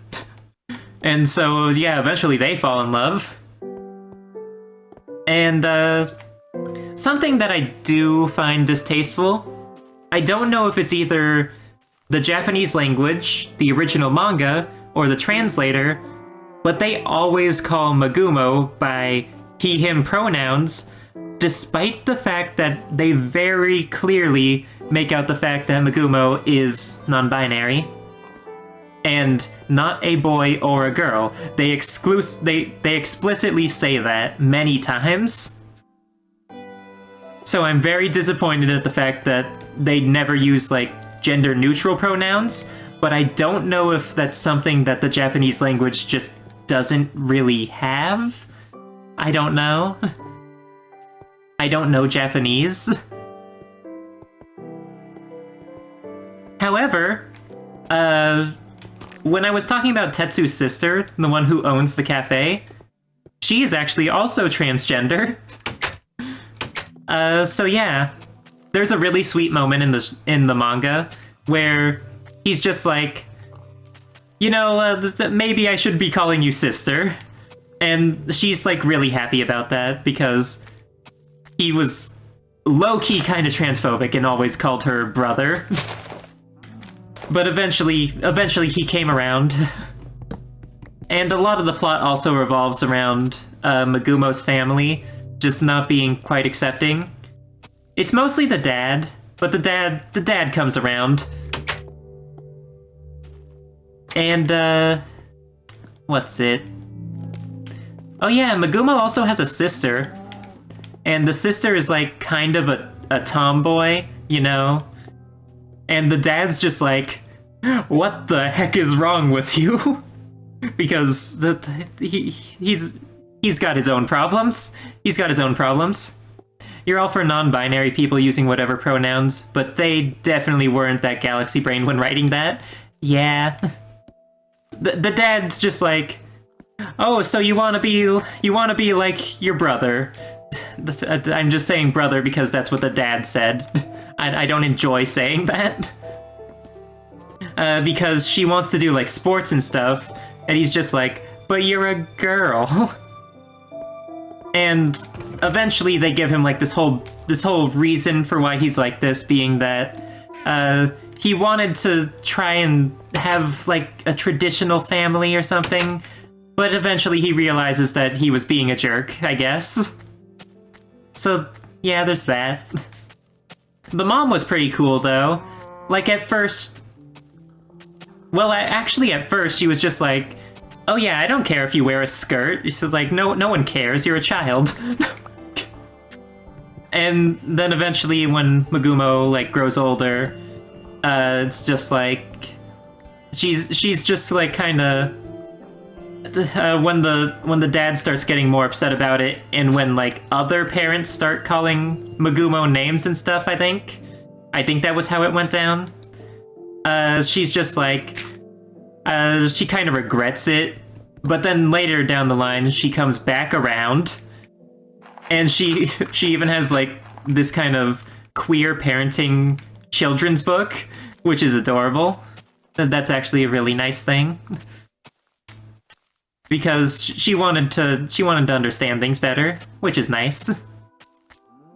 And so, yeah, eventually they fall in love. And, something that I do find distasteful, I don't know if it's either the Japanese language, the original manga, or the translator, but they always call Magumo by he, him pronouns, despite the fact that they very clearly make out the fact that Magumo is non-binary. And not a boy or a girl. They explicitly say that many times. So I'm very disappointed at the fact that they never use, like, gender-neutral pronouns, but I don't know if that's something that the Japanese language just doesn't really have. I don't know. I don't know Japanese. However, when I was talking about Tetsu's sister, the one who owns the cafe, she is actually also transgender. So yeah, there's a really sweet moment in the manga where he's just like, you know, maybe I should be calling you sister. And she's like really happy about that because he was low-key kind of transphobic and always called her brother. But eventually he came around. And a lot of the plot also revolves around Magumo's family just not being quite accepting. It's mostly the dad, but the dad comes around. And what's it? Oh yeah, Magumo also has a sister. And the sister is like kind of a tomboy, you know? And the dad's just like, what the heck is wrong with you? Because he's got his own problems. He's got his own problems. You're all for non-binary people using whatever pronouns, but they definitely weren't that galaxy brain when writing that. Yeah. The dad's just like, oh, so you wanna be like your brother. I'm just saying brother because that's what the dad said. I don't enjoy saying that. Because she wants to do, like, sports and stuff, and he's just like, but you're a girl. And eventually they give him, like, this whole reason for why he's like this, being that, he wanted to try and have, like, a traditional family or something, but eventually he realizes that he was being a jerk, I guess. So, yeah, there's that. The mom was pretty cool, though. Like, at first... Well, actually, at first, she was just like, oh yeah, I don't care if you wear a skirt. She said, like, no one cares, you're a child. And then eventually, when Magumo, like, grows older, it's just like... She's just, like, kinda... when the dad starts getting more upset about it, and when, like, other parents start calling Magumo names and stuff, I think that was how it went down. She's just like, she kind of regrets it, But then later down the line, she comes back around, and she even has like this kind of queer parenting children's book, which is adorable. That's actually a really nice thing. Because she wanted to understand things better, which is nice.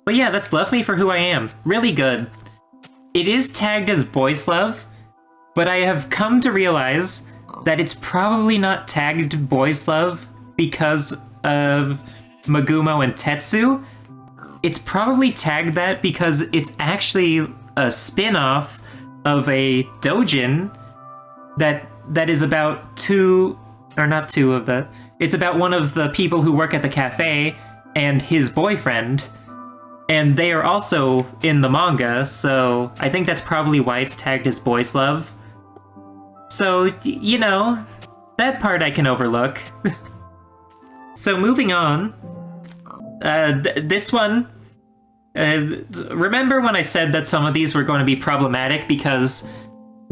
But yeah, that's Love Me for Who I Am. Really good. It is tagged as boys love, but I have come to realize that it's probably not tagged boys love because of Magumo and Tetsu. It's probably tagged that because it's actually a spin-off of a doujin that is about it's about one of the people who work at the cafe and his boyfriend, and they are also in the manga, so I think that's probably why it's tagged as boys love. So, you know, that part I can overlook. So moving on, this one, remember when I said that some of these were going to be problematic because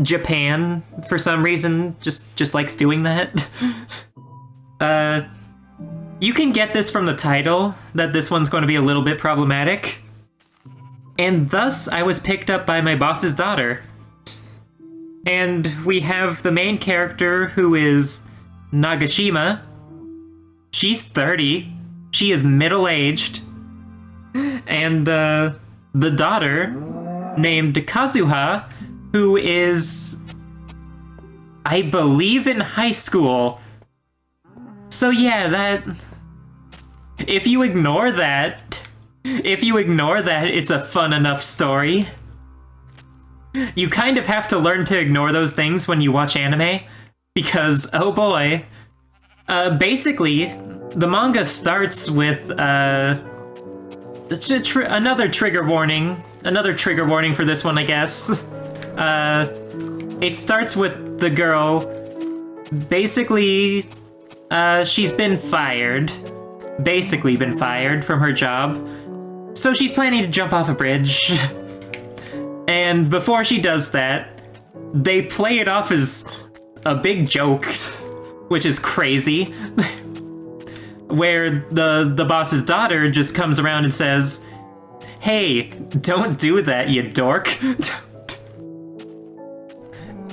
Japan, for some reason, just likes doing that? You can get this from the title, that this one's going to be a little bit problematic. And thus, I was picked up by my boss's daughter. And we have the main character, who is Nagashima. She's 30. She is middle-aged. And the daughter, named Kazuha, who is, I believe, in high school. So yeah, if you ignore that, it's a fun enough story. You kind of have to learn to ignore those things when you watch anime, because, oh boy. Basically, the manga starts with, another trigger warning for this one, I guess. It starts with the girl, basically, she's been fired from her job, so she's planning to jump off a bridge. And before she does that, they play it off as a big joke, which is crazy, where the boss's daughter just comes around and says, "Hey, don't do that, you dork."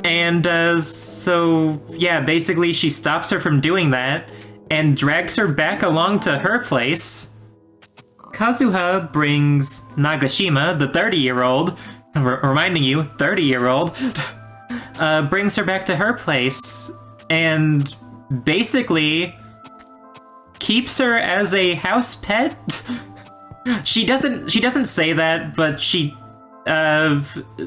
And so, yeah, basically she stops her from doing that and drags her back along to her place. Kazuha brings Nagashima, the 30-year-old, reminding you, 30-year-old, brings her back to her place and basically keeps her as a house pet. She doesn't say that, but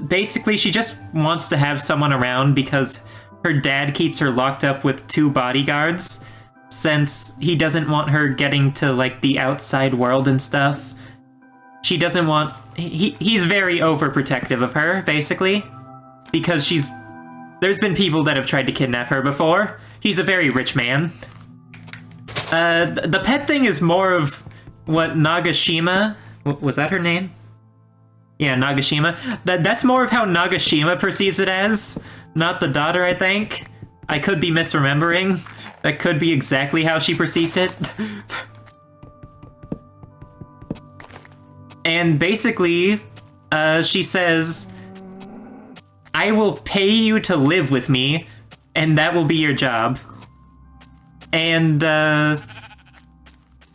basically she just wants to have someone around because her dad keeps her locked up with 2 bodyguards, since he doesn't want her getting to like the outside world and stuff. She doesn't want, he's very overprotective of her, basically, because there's been people that have tried to kidnap her before. He's a very rich man. The pet thing is more of what Nagashima, was that her name? Yeah, Nagashima. That's more of how Nagashima perceives it as, not the daughter, I think. I could be misremembering. That could be exactly how she perceived it. And basically, she says, "I will pay you to live with me, and that will be your job." And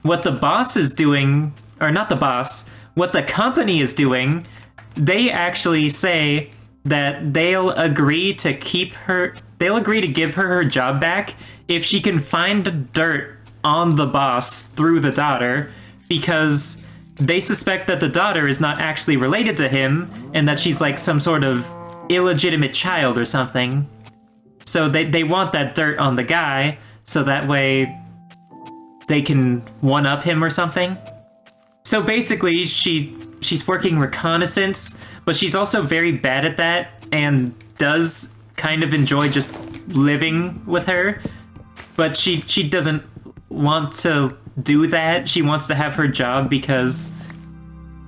what the boss is doing, or not the boss, what the company is doing, they actually say that they'll agree to give her job back if she can find dirt on the boss through the daughter, because they suspect that the daughter is not actually related to him and that she's like some sort of illegitimate child or something. So they want that dirt on the guy, so that way they can one-up him or something. So basically, she's working reconnaissance, but she's also very bad at that and does kind of enjoy just living with her. But she doesn't want to do that. She wants to have her job because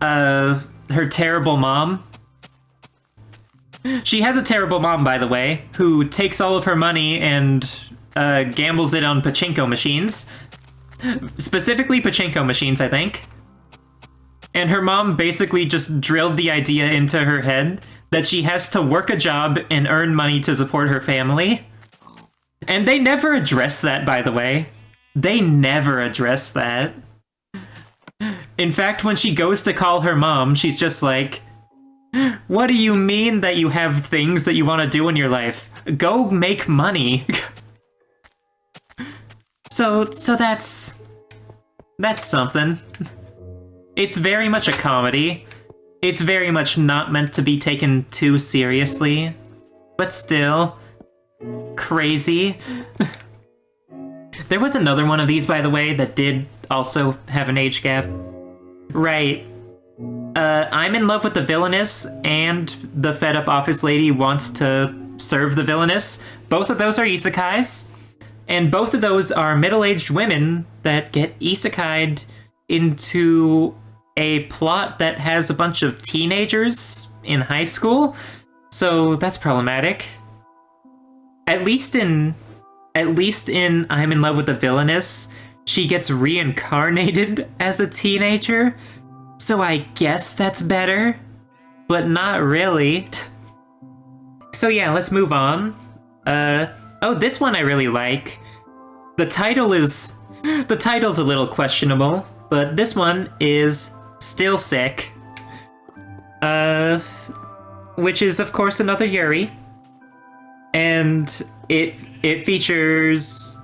her terrible mom. She has a terrible mom, by the way, who takes all of her money and gambles it on pachinko machines. Specifically pachinko machines, I think. And her mom basically just drilled the idea into her head that she has to work a job and earn money to support her family. And they never address that, by the way. They never address that. In fact, when she goes to call her mom, she's just like, what do you mean that you have things that you want to do in your life? Go make money. So that's something. It's very much a comedy. It's very much not meant to be taken too seriously, but still crazy. There was another one of these, by the way, that did also have an age gap. Right. I'm in love with the Villainess, and the fed-up office lady wants to serve the Villainess. Both of those are isekais, and both of those are middle-aged women that get isekai'd into a plot that has a bunch of teenagers in high school, so that's problematic. At least in I'm in love with the Villainess, she gets reincarnated as a teenager, so I guess that's better, but not really. So yeah, let's move on. Oh, this one I really like. The title's a little questionable, but this one is Still Sick. Which is of course another Yuri. And it features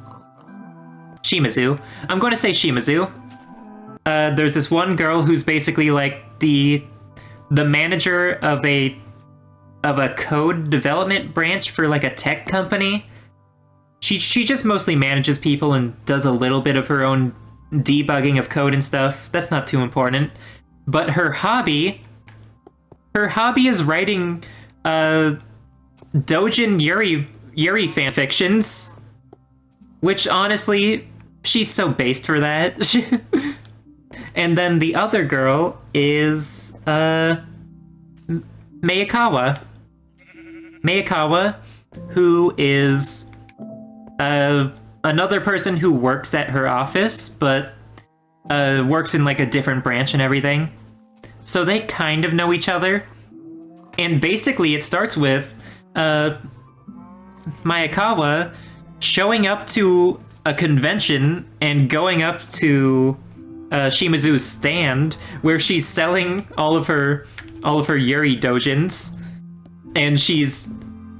Shimizu. I'm going to say Shimizu. There's this one girl who's basically like the manager of a code development branch for like a tech company. She just mostly manages people and does a little bit of her own debugging of code and stuff. That's not too important. But her hobby is writing Dojin Yuri fanfictions, which honestly, she's so based for that. And then the other girl is Miyakawa. Miyakawa, who is another person who works at her office, but works in like a different branch and everything. So they kind of know each other. And basically it starts with Miyakawa showing up to a convention and going up to Shimizu's stand where she's selling all of her Yuri dojins, and she's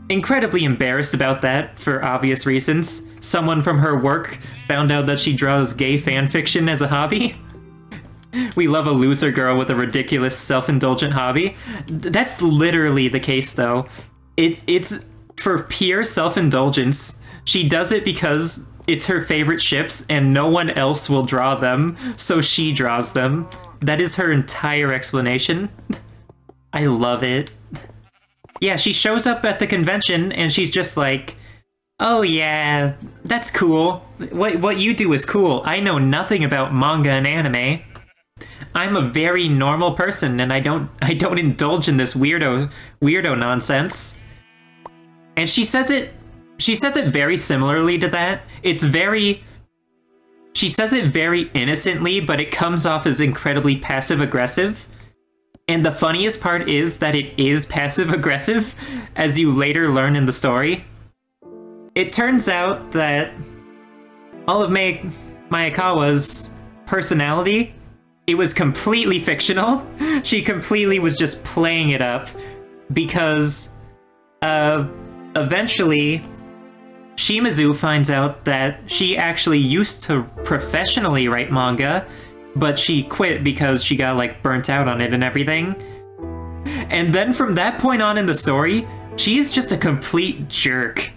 incredibly embarrassed about that for obvious reasons. Someone from her work found out that she draws gay fanfiction as a hobby. We love a loser girl with a ridiculous self-indulgent hobby. That's literally the case, though. It's for pure self-indulgence. She does it because it's her favorite ships and no one else will draw them, so she draws them. That is her entire explanation. I love it. Yeah, she shows up at the convention and she's just like, oh yeah, that's cool. What you do is cool. I know nothing about manga and anime. I'm a very normal person and I don't indulge in this weirdo nonsense. And she says it very similarly to that. She says it very innocently, but it comes off as incredibly passive-aggressive. And the funniest part is that it is passive-aggressive, as you later learn in the story. It turns out that all of Miyakawa's personality, it was completely fictional. She completely was just playing it up because eventually Shimizu finds out that she actually used to professionally write manga, but she quit because she got like burnt out on it and everything. And then from that point on in the story, she's just a complete jerk.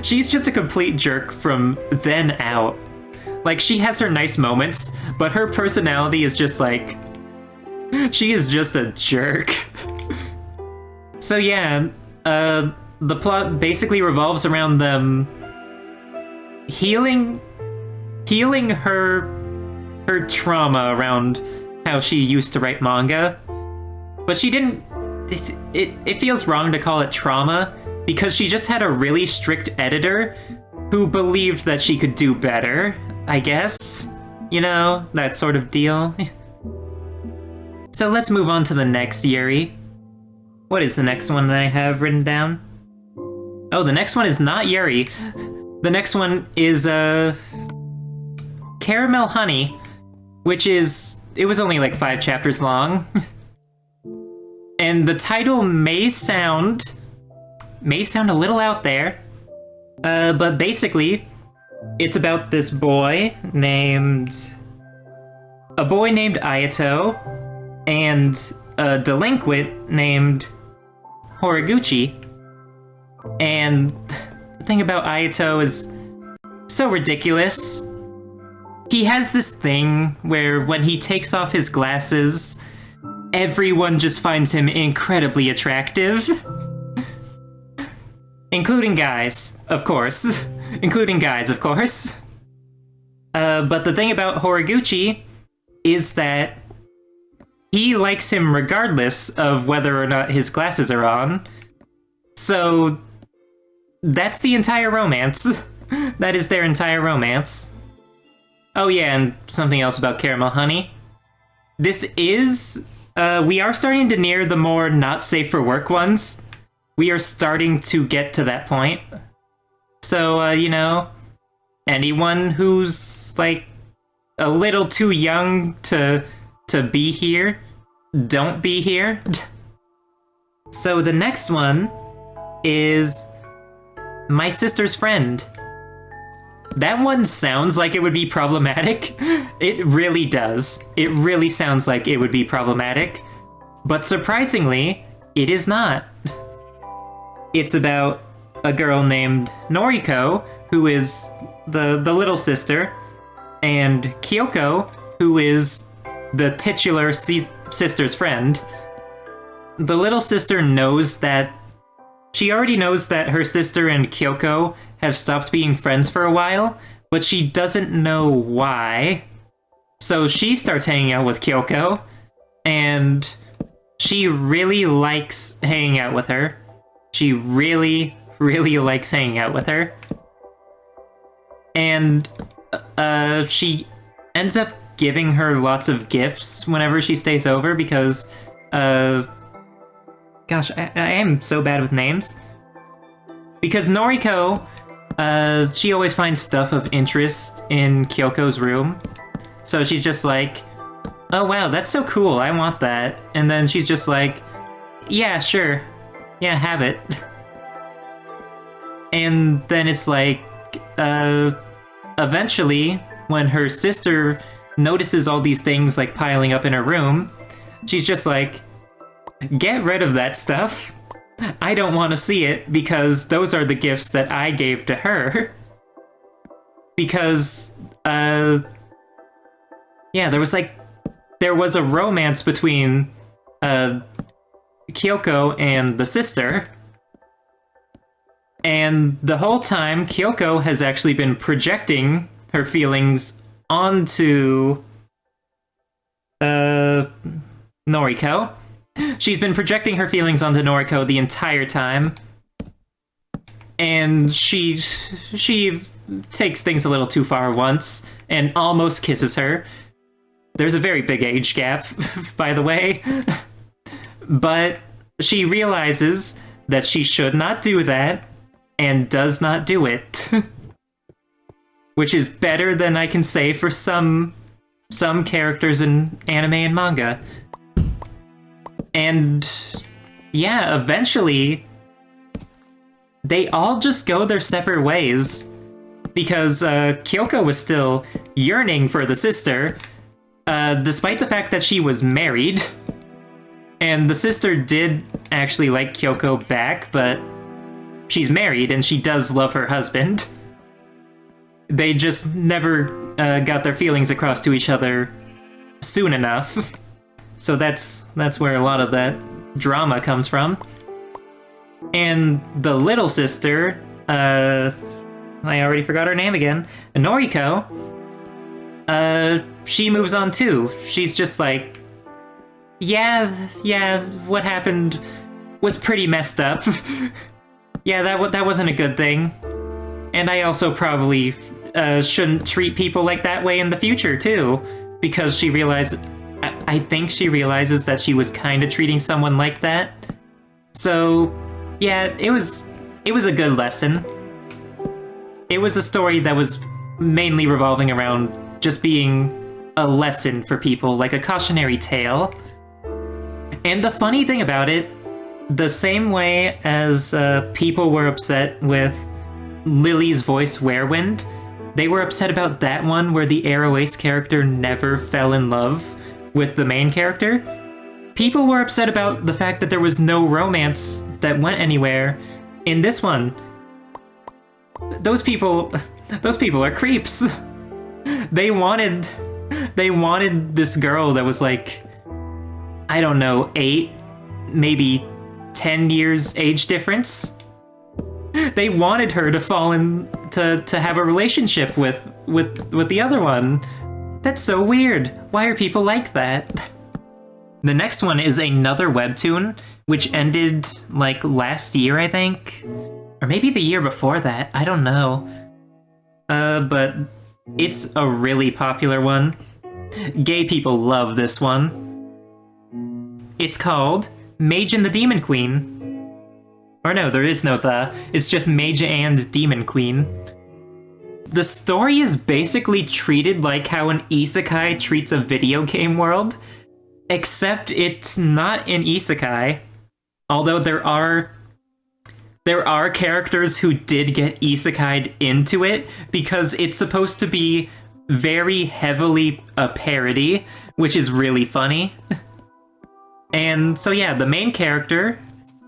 She's just a complete jerk from then out. Like, she has her nice moments, but her personality is just like, she is just a jerk. So yeah, the plot basically revolves around them healing her trauma around how she used to write manga. But she didn't... It feels wrong to call it trauma, because she just had a really strict editor who believed that she could do better, I guess. You know, that sort of deal. So let's move on to the next Yuri. What is the next one that I have written down? Oh, the next one is not Yuri. The next one is, Caramel Honey, which is... It was only like 5 chapters long. And the title may sound a little out there, but basically, it's about this boy named Ayato and a delinquent named Horiguchi. And the thing about Ayato is so ridiculous. He has this thing where when he takes off his glasses, everyone just finds him incredibly attractive. Including guys, of course. But the thing about Horiguchi is that he likes him regardless of whether or not his glasses are on. So that's the entire romance. That is their entire romance. Oh yeah, and something else about Caramel Honey. This is... we are starting to near the more not safe for work ones. We are starting to get to that point. So, you know, anyone who's, like, a little too young to be here, don't be here. So the next one is My Sister's Friend. That one sounds like it would be problematic. It really does. It really sounds like it would be problematic. But surprisingly, it is not. It's about a girl named Noriko, who is the little sister, and Kyoko, who is the titular sister's friend. The little sister knows that... She already knows that her sister and Kyoko have stopped being friends for a while, but she doesn't know why. So she starts hanging out with Kyoko, and she really likes hanging out with her. She really, really likes hanging out with her. And she ends up giving her lots of gifts whenever she stays over because, gosh, I am so bad with names. Because Noriko, she always finds stuff of interest in Kyoko's room. So she's just like, oh wow, that's so cool, I want that. And then she's just like, yeah, sure. Yeah, have it. And then it's like, eventually, when her sister notices all these things like piling up in her room, she's just like, get rid of that stuff. I don't want to see it because those are the gifts that I gave to her. Because, yeah, there was a romance between, Kyoko and the sister. And the whole time, Kyoko has actually been projecting her feelings onto, Noriko. She's been projecting her feelings onto Noriko the entire time. And she takes things a little too far once and almost kisses her. There's a very big age gap, by the way. But she realizes that she should not do that and does not do it. Which is better than I can say for some characters in anime and manga. And yeah, eventually they all just go their separate ways because Kyoko was still yearning for the sister, despite the fact that she was married. And the sister did actually like Kyoko back, but she's married and she does love her husband. They just never got their feelings across to each other soon enough. So that's where a lot of that drama comes from. And the little sister, I already forgot her name again, Noriko, she moves on too. She's just like, yeah, what happened was pretty messed up. Yeah, that wasn't a good thing. And I also probably shouldn't treat people like that way in the future, too. Because she realized... I think she realizes that she was kind of treating someone like that. So, yeah, it was a good lesson. It was a story that was mainly revolving around just being a lesson for people, like a cautionary tale. And the funny thing about it, the same way as people were upset with Lily's voice Werewind, they were upset about that one where the Arrow Ace character never fell in love with the main character. People were upset about the fact that there was no romance that went anywhere in this one. Those people are creeps. They wanted this girl that was like, I don't know, 8, maybe 10 years age difference. They wanted her to fall in to have a relationship with the other one. That's so weird. Why are people like that? The next one is another webtoon, which ended like last year, I think. Or maybe the year before that, I don't know. But it's a really popular one. Gay people love this one. It's called Mage and the Demon Queen. Or no, there is no the. It's just Mage and Demon Queen. The story is basically treated like how an isekai treats a video game world, except it's not an isekai. Although there are characters who did get isekai'd into it because it's supposed to be very heavily a parody, which is really funny. And so yeah, the main character,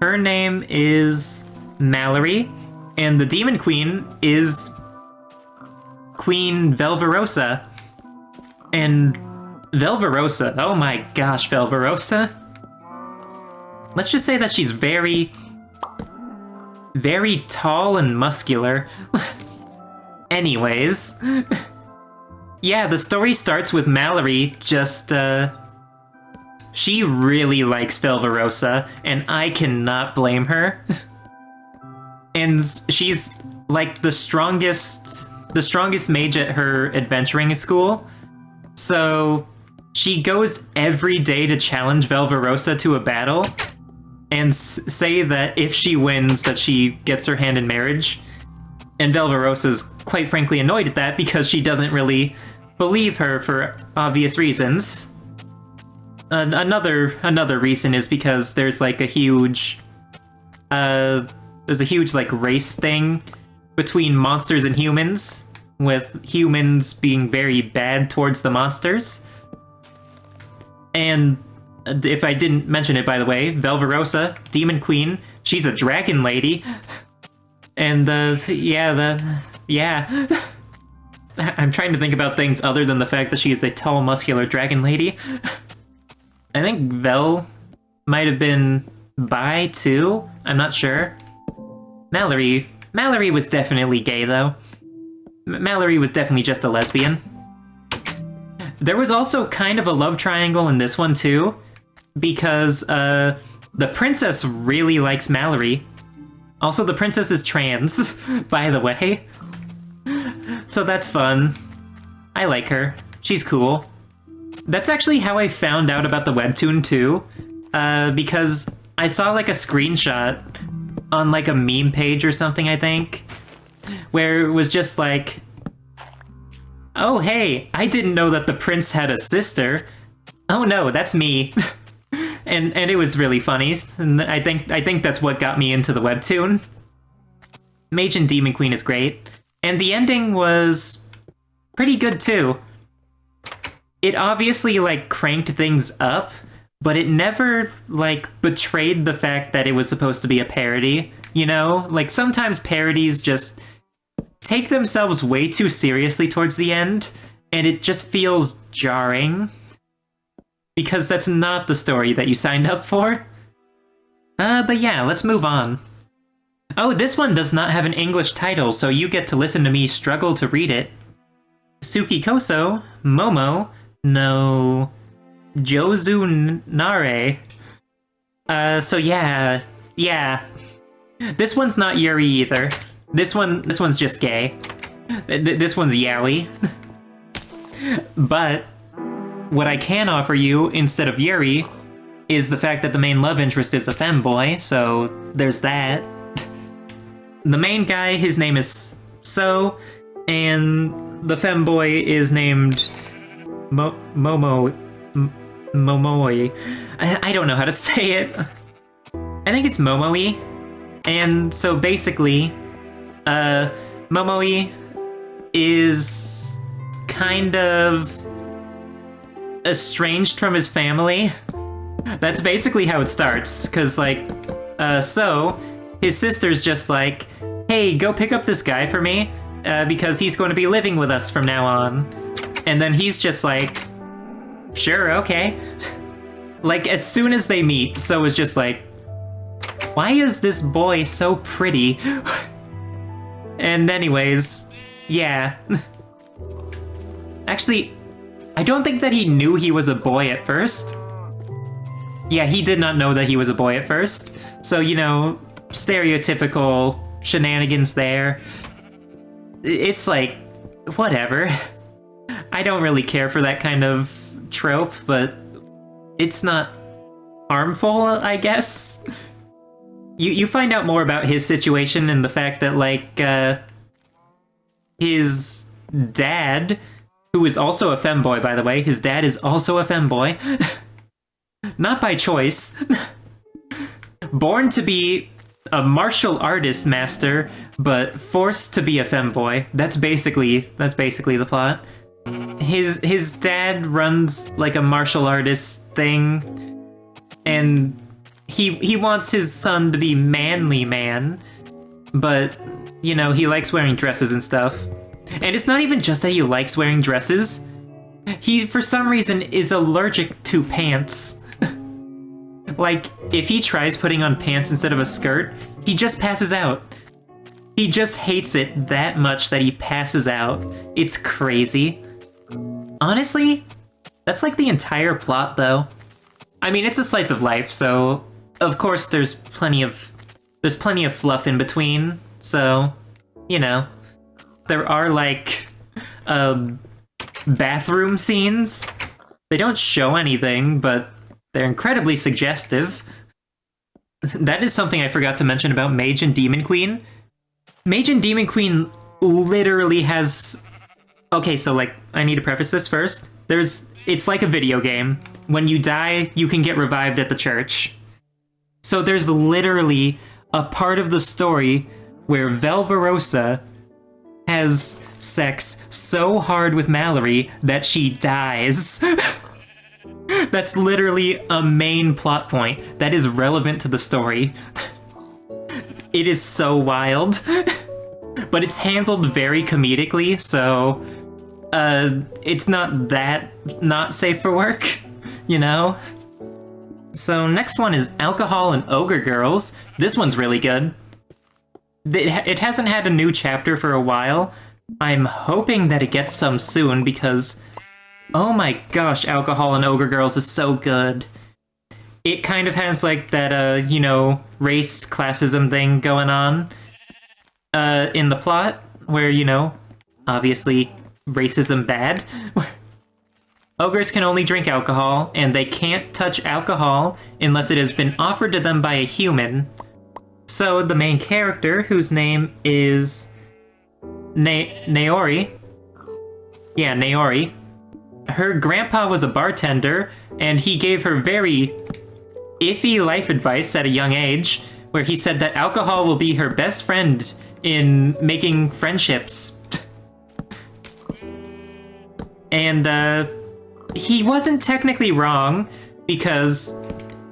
her name is Mallory, and the Demon Queen is Queen Velverosa. And Velverosa, oh my gosh, Velverosa. Let's just say that she's very tall and muscular. Anyways. Yeah, the story starts with Mallory just, she really likes Velverosa, and I cannot blame her. And she's like the strongest mage at her adventuring school. So she goes every day to challenge Velverosa to a battle and say that if she wins, that she gets her hand in marriage. And Velverosa's quite frankly annoyed at that because she doesn't really believe her for obvious reasons. Another reason is because there's like a huge like race thing between monsters and humans, with humans being very bad towards the monsters. And if I didn't mention it, by the way, Velverosa, Demon Queen, she's a dragon lady. And yeah. I'm trying to think about things other than the fact that she is a tall, muscular dragon lady. I think Vel might have been bi too. I'm not sure. Mallory was definitely gay though. Mallory was definitely just a lesbian. There was also kind of a love triangle in this one too, because the princess really likes Mallory. Also, the princess is trans, by the way. So that's fun. I like her. She's cool. That's actually how I found out about the webtoon too, because I saw like a screenshot on like a meme page or something, I think, where it was just like, oh hey, I didn't know that the prince had a sister. Oh no, that's me. and it was really funny, and I think that's what got me into the webtoon. Mage and Demon Queen is great, and the ending was pretty good too. It obviously like cranked things up, but it never like betrayed the fact that it was supposed to be a parody, you know? Like sometimes parodies just take themselves way too seriously towards the end, and it just feels jarring. Because that's not the story that you signed up for. But yeah, let's move on. Oh, this one does not have an English title, so you get to listen to me struggle to read it. Suki koso, Momo, no Jouzu nare. So yeah. This one's not Yuri either. This one's just gay. This one's yaoi. But what I can offer you instead of Yuri is the fact that the main love interest is a femboy, so there's that. The main guy, his name is So, and the femboy is named Momo. Momoi. I don't know how to say it. I think it's Momoi. And so basically, Momoi is kind of estranged from his family. That's basically how it starts, because, like, so his sister's just like, hey, go pick up this guy for me, because he's going to be living with us from now on. And then he's just like, sure, okay. Like, as soon as they meet, So is just like, why is this boy so pretty? And anyways, yeah. Actually, I don't think that he knew he was a boy at first. Yeah, he did not know that he was a boy at first. So, you know, stereotypical shenanigans there. It's like, whatever. I don't really care for that kind of trope, but it's not harmful, I guess. You find out more about his situation and the fact that, like, his dad, who is also a femboy, by the way, his dad is also a femboy. Not by choice. Born to be a martial artist master, but forced to be a femboy. That's basically the plot. His dad runs like a martial artist thing, and he wants his son to be manly man, but, you know, he likes wearing dresses and stuff. And it's not even just that he likes wearing dresses. He, for some reason, is allergic to pants. Like, if he tries putting on pants instead of a skirt, he just passes out. He just hates it that much that he passes out. It's crazy. Honestly, that's like the entire plot, though. I mean, it's a slice of life, so of course there's plenty of fluff in between. So, you know, there are like bathroom scenes. They don't show anything, but they're incredibly suggestive. That is something I forgot to mention about Mage and Demon Queen. Mage and Demon Queen literally has... Okay, so, like, I need to preface this first. It's like a video game. When you die, you can get revived at the church. So there's literally a part of the story where Velverosa has sex so hard with Mallory that she dies. That's literally a main plot point that is relevant to the story. It is so wild. But it's handled very comedically, so it's not that not safe for work, you know? So next one is Alcohol and Ogre-girls. This one's really good. It hasn't had a new chapter for a while. I'm hoping that it gets some soon because, oh my gosh, Alcohol and Ogre-girls is so good. It kind of has like that, you know, race classism thing going on in the plot, where, you know, obviously racism bad. Ogres can only drink alcohol, and they can't touch alcohol unless it has been offered to them by a human. So the main character, whose name is Naori. Yeah, Naori. Her grandpa was a bartender, and he gave her very iffy life advice at a young age, where he said that alcohol will be her best friend in making friendships. And, he wasn't technically wrong, because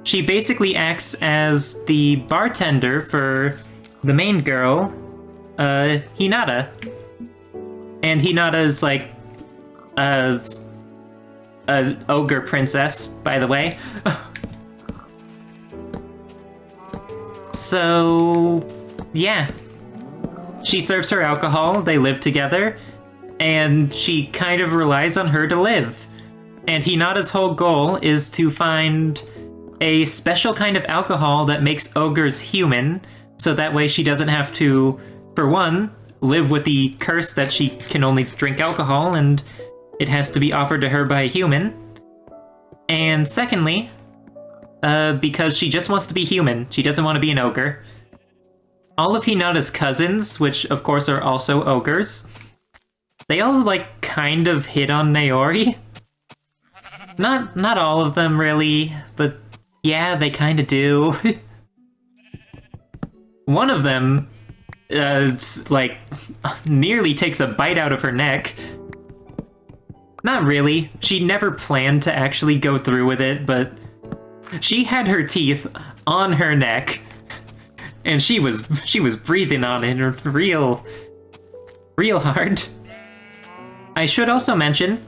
she basically acts as the bartender for the main girl, Hinata. And Hinata is like a ogre princess, by the way. So, yeah. She serves her alcohol, they live together, and she kind of relies on her to live. And Hinata's whole goal is to find a special kind of alcohol that makes ogres human, so that way she doesn't have to for one, live with the curse that she can only drink alcohol and it has to be offered to her by a human. And secondly, because she just wants to be human. She doesn't want to be an ogre. All of Hinata's cousins, which of course are also ogres, they all like kind of hit on Naori. Not all of them really, but yeah, they kind of do. One of them, like, nearly takes a bite out of her neck. Not really. She never planned to actually go through with it, but she had her teeth on her neck, and she was breathing on it real hard. I should also mention,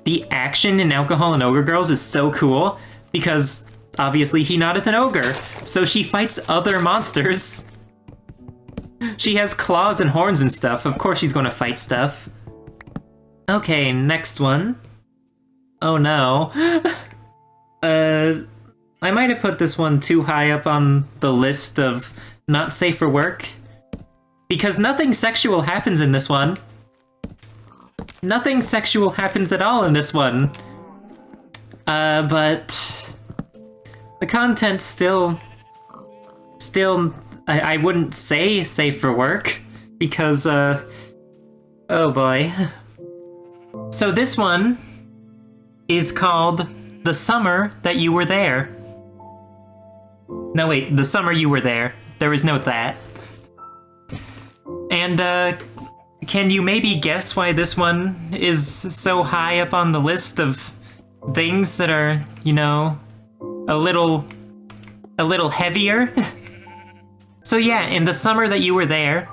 the action in Alcohol and Ogre-girls is so cool, because obviously Hinata's an ogre, so she fights other monsters. She has claws and horns and stuff, of course she's gonna fight stuff. Okay, next one. Oh no. I might have put this one too high up on the list of not safe for work, because nothing sexual happens in this one. Nothing sexual happens at all in this one. But the content's still, I wouldn't say safe for work, because, oh boy. So this one is called The Summer That You Were There. No wait, The Summer You Were There. There is no that. And, can you maybe guess why this one is so high up on the list of things that are, you know, a little heavier? So yeah, in The Summer That You Were There,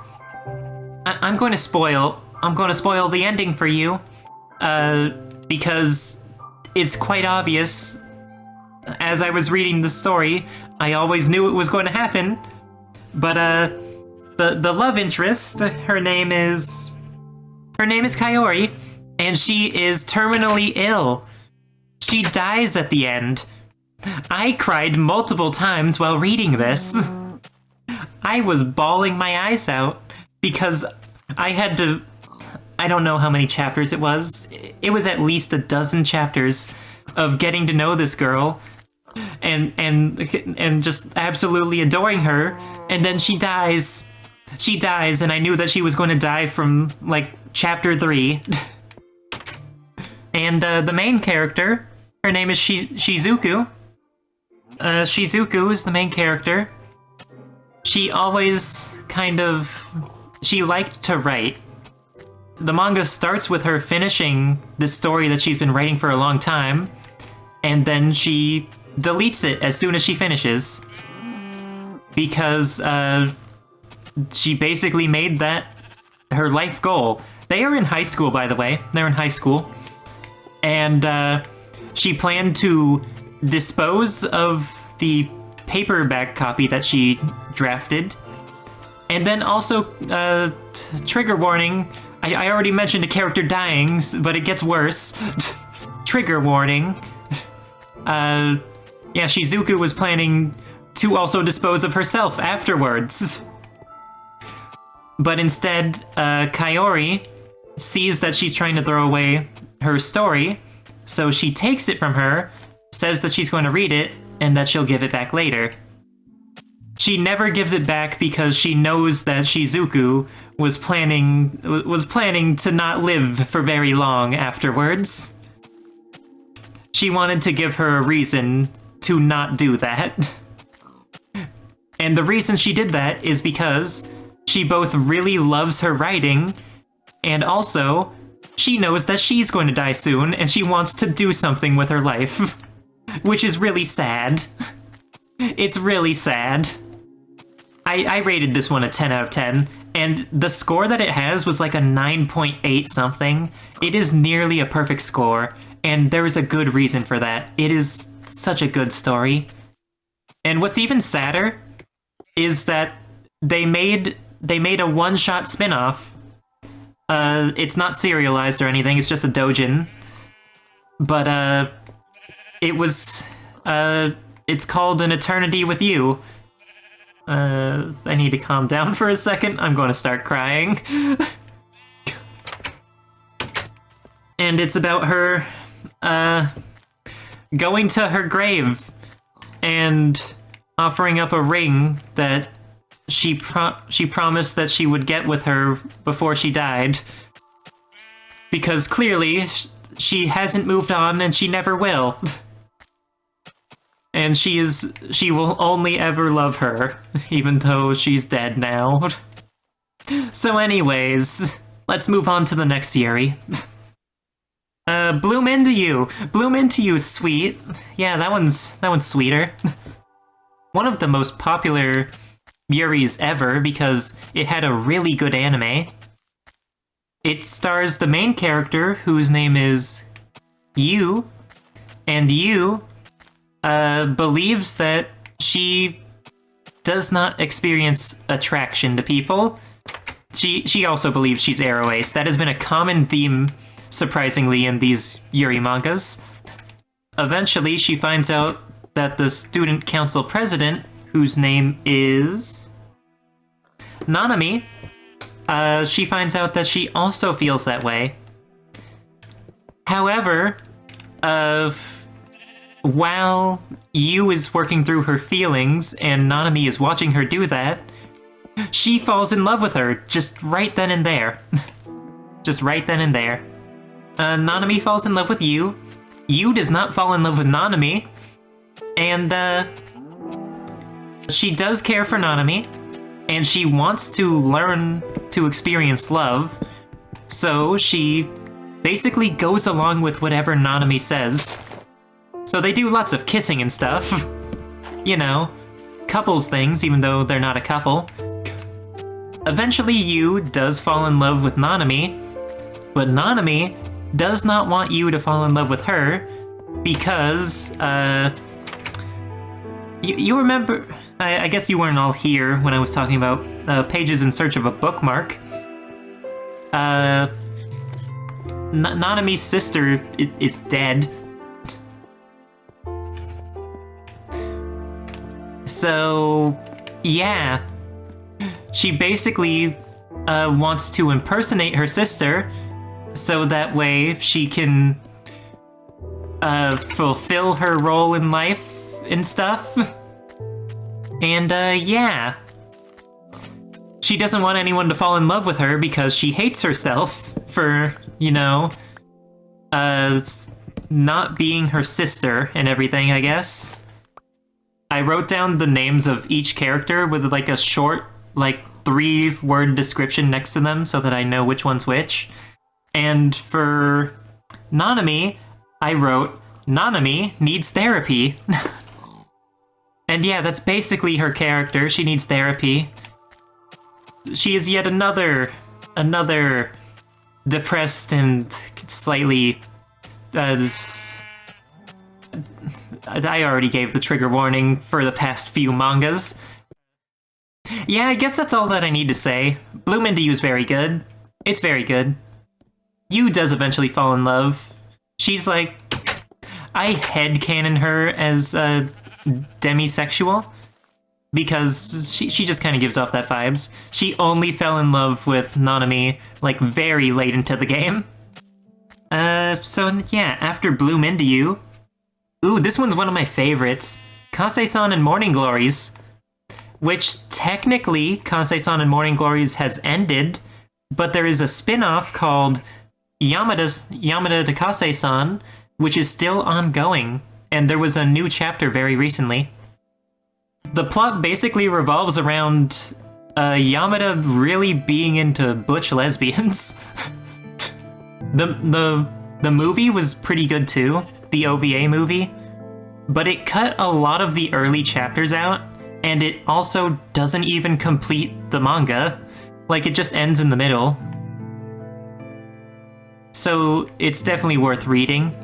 I'm going to spoil the ending for you, because it's quite obvious. As I was reading the story, I always knew it was going to happen, but the love interest, her name is Kaori, and she is terminally ill. She dies at the end. I cried multiple times while reading this. I was bawling my eyes out because I had to, I don't know how many chapters it was. It was at least a dozen chapters of getting to know this girl and just absolutely adoring her, and then she dies. She dies, and I knew that she was going to die from, like, chapter 3. And the main character, her name is Shizuku. Shizuku is the main character. She always she liked to write. The manga starts with her finishing this story that she's been writing for a long time, and then she deletes it as soon as she finishes. Because, she basically made that her life goal. They are in high school, by the way. They're in high school. And she planned to dispose of the paperback copy that she drafted. And then also, trigger warning, I already mentioned a character dying, but it gets worse. Trigger warning. Yeah, Shizuku was planning to also dispose of herself afterwards. But instead, Kaori sees that she's trying to throw away her story, so she takes it from her, says that she's going to read it, and that she'll give it back later. She never gives it back because she knows that Shizuku was planning to not live for very long afterwards. She wanted to give her a reason to not do that. And the reason she did that is because she both really loves her writing, and also, she knows that she's going to die soon, and she wants to do something with her life. Which is really sad. It's really sad. I rated this one a 10 out of 10, and the score that it has was like a 9.8 something. It is nearly a perfect score, and there is a good reason for that. It is such a good story. And what's even sadder is that they made a one-shot spin-off. It's not serialized or anything, it's just a doujin. But, it was, it's called An Eternity with You. I need to calm down for a second. I'm going to start crying. And it's about her, going to her grave and offering up a ring that she promised that she would get with her before she died. Because clearly, she hasn't moved on and she never will. And she will only ever love her, even though she's dead now. So anyways, let's move on to the next Yuri. Bloom Into You! Bloom Into You is sweet. Yeah, that one's sweeter. One of the most popular Yuris ever because it had a really good anime. It stars the main character, whose name is Yu, and Yu believes that she does not experience attraction to people. She also believes she's Aro Ace. That has been a common theme, surprisingly, in these Yuri mangas. Eventually, she finds out that the student council president, whose name is Nanami, she finds out that she also feels that way. However, while Yu is working through her feelings and Nanami is watching her do that, she falls in love with her just right then and there. Just right then and there. Nanami falls in love with Yu. Yu does not fall in love with Nanami. And, she does care for Nanami. And she wants to learn to experience love. So she basically goes along with whatever Nanami says. So they do lots of kissing and stuff. You know, couples things, even though they're not a couple. Eventually, Yu does fall in love with Nanami, but Nanami does not want Yu to fall in love with her because, you remember, I guess you weren't all here when I was talking about Pages in Search of a Bookmark. Nanami's sister is dead. So, yeah. She basically wants to impersonate her sister so that way she can fulfill her role in life and stuff. And, yeah. She doesn't want anyone to fall in love with her because she hates herself for, you know, not being her sister and everything, I guess. I wrote down the names of each character with, like, a short, like, 3-word description next to them so that I know which one's which. And for Nanami, I wrote, Nanami needs therapy. And yeah, that's basically her character. She needs therapy. She is yet another depressed and slightly... I already gave the trigger warning for the past few mangas. Yeah, I guess that's all that I need to say. Bloom Into You's very good. It's very good. Yu does eventually fall in love. She's like... I headcanon her as demisexual. Because she just kind of gives off that vibes. She only fell in love with Nanami, like, very late into the game. So yeah, after Bloom Into You... Ooh, this one's one of my favorites. Kase-san and Morning Glories. Which, technically, Kase-san and Morning Glories has ended, but there is a spin-off called Yamada to Kase-san, which is still ongoing, and there was a new chapter very recently. The plot basically revolves around Yamada really being into butch lesbians. The movie was pretty good too, the OVA movie, but it cut a lot of the early chapters out, and it also doesn't even complete the manga. Like, it just ends in the middle. So it's definitely worth reading.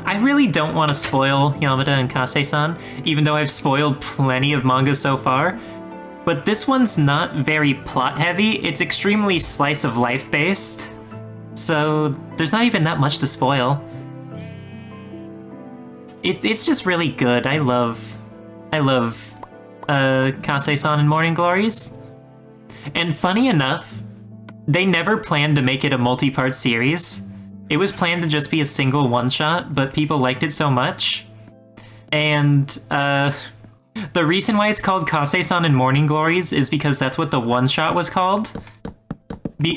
I really don't want to spoil Yamada and Kase-san, even though I've spoiled plenty of mangas so far. But this one's not very plot-heavy, it's extremely slice-of-life based. So there's not even that much to spoil. It's just really good. I love Kase-san and Morning Glories. And funny enough, they never planned to make it a multi-part series. It was planned to just be a single one-shot, but people liked it so much. And the reason why it's called Kase-san and Morning Glories is because that's what the one-shot was called.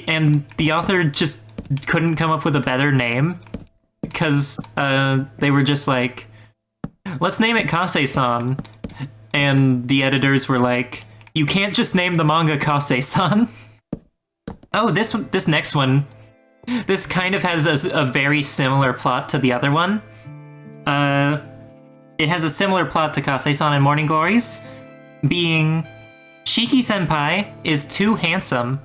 And the author just couldn't come up with a better name, because they were just like, let's name it Kase-san. And the editors were like, you can't just name the manga Kase-san. Oh, this next one, this kind of has a very similar plot to the other one. It has a similar plot to Kase-san and Morning Glories, being Shiki-senpai is too handsome.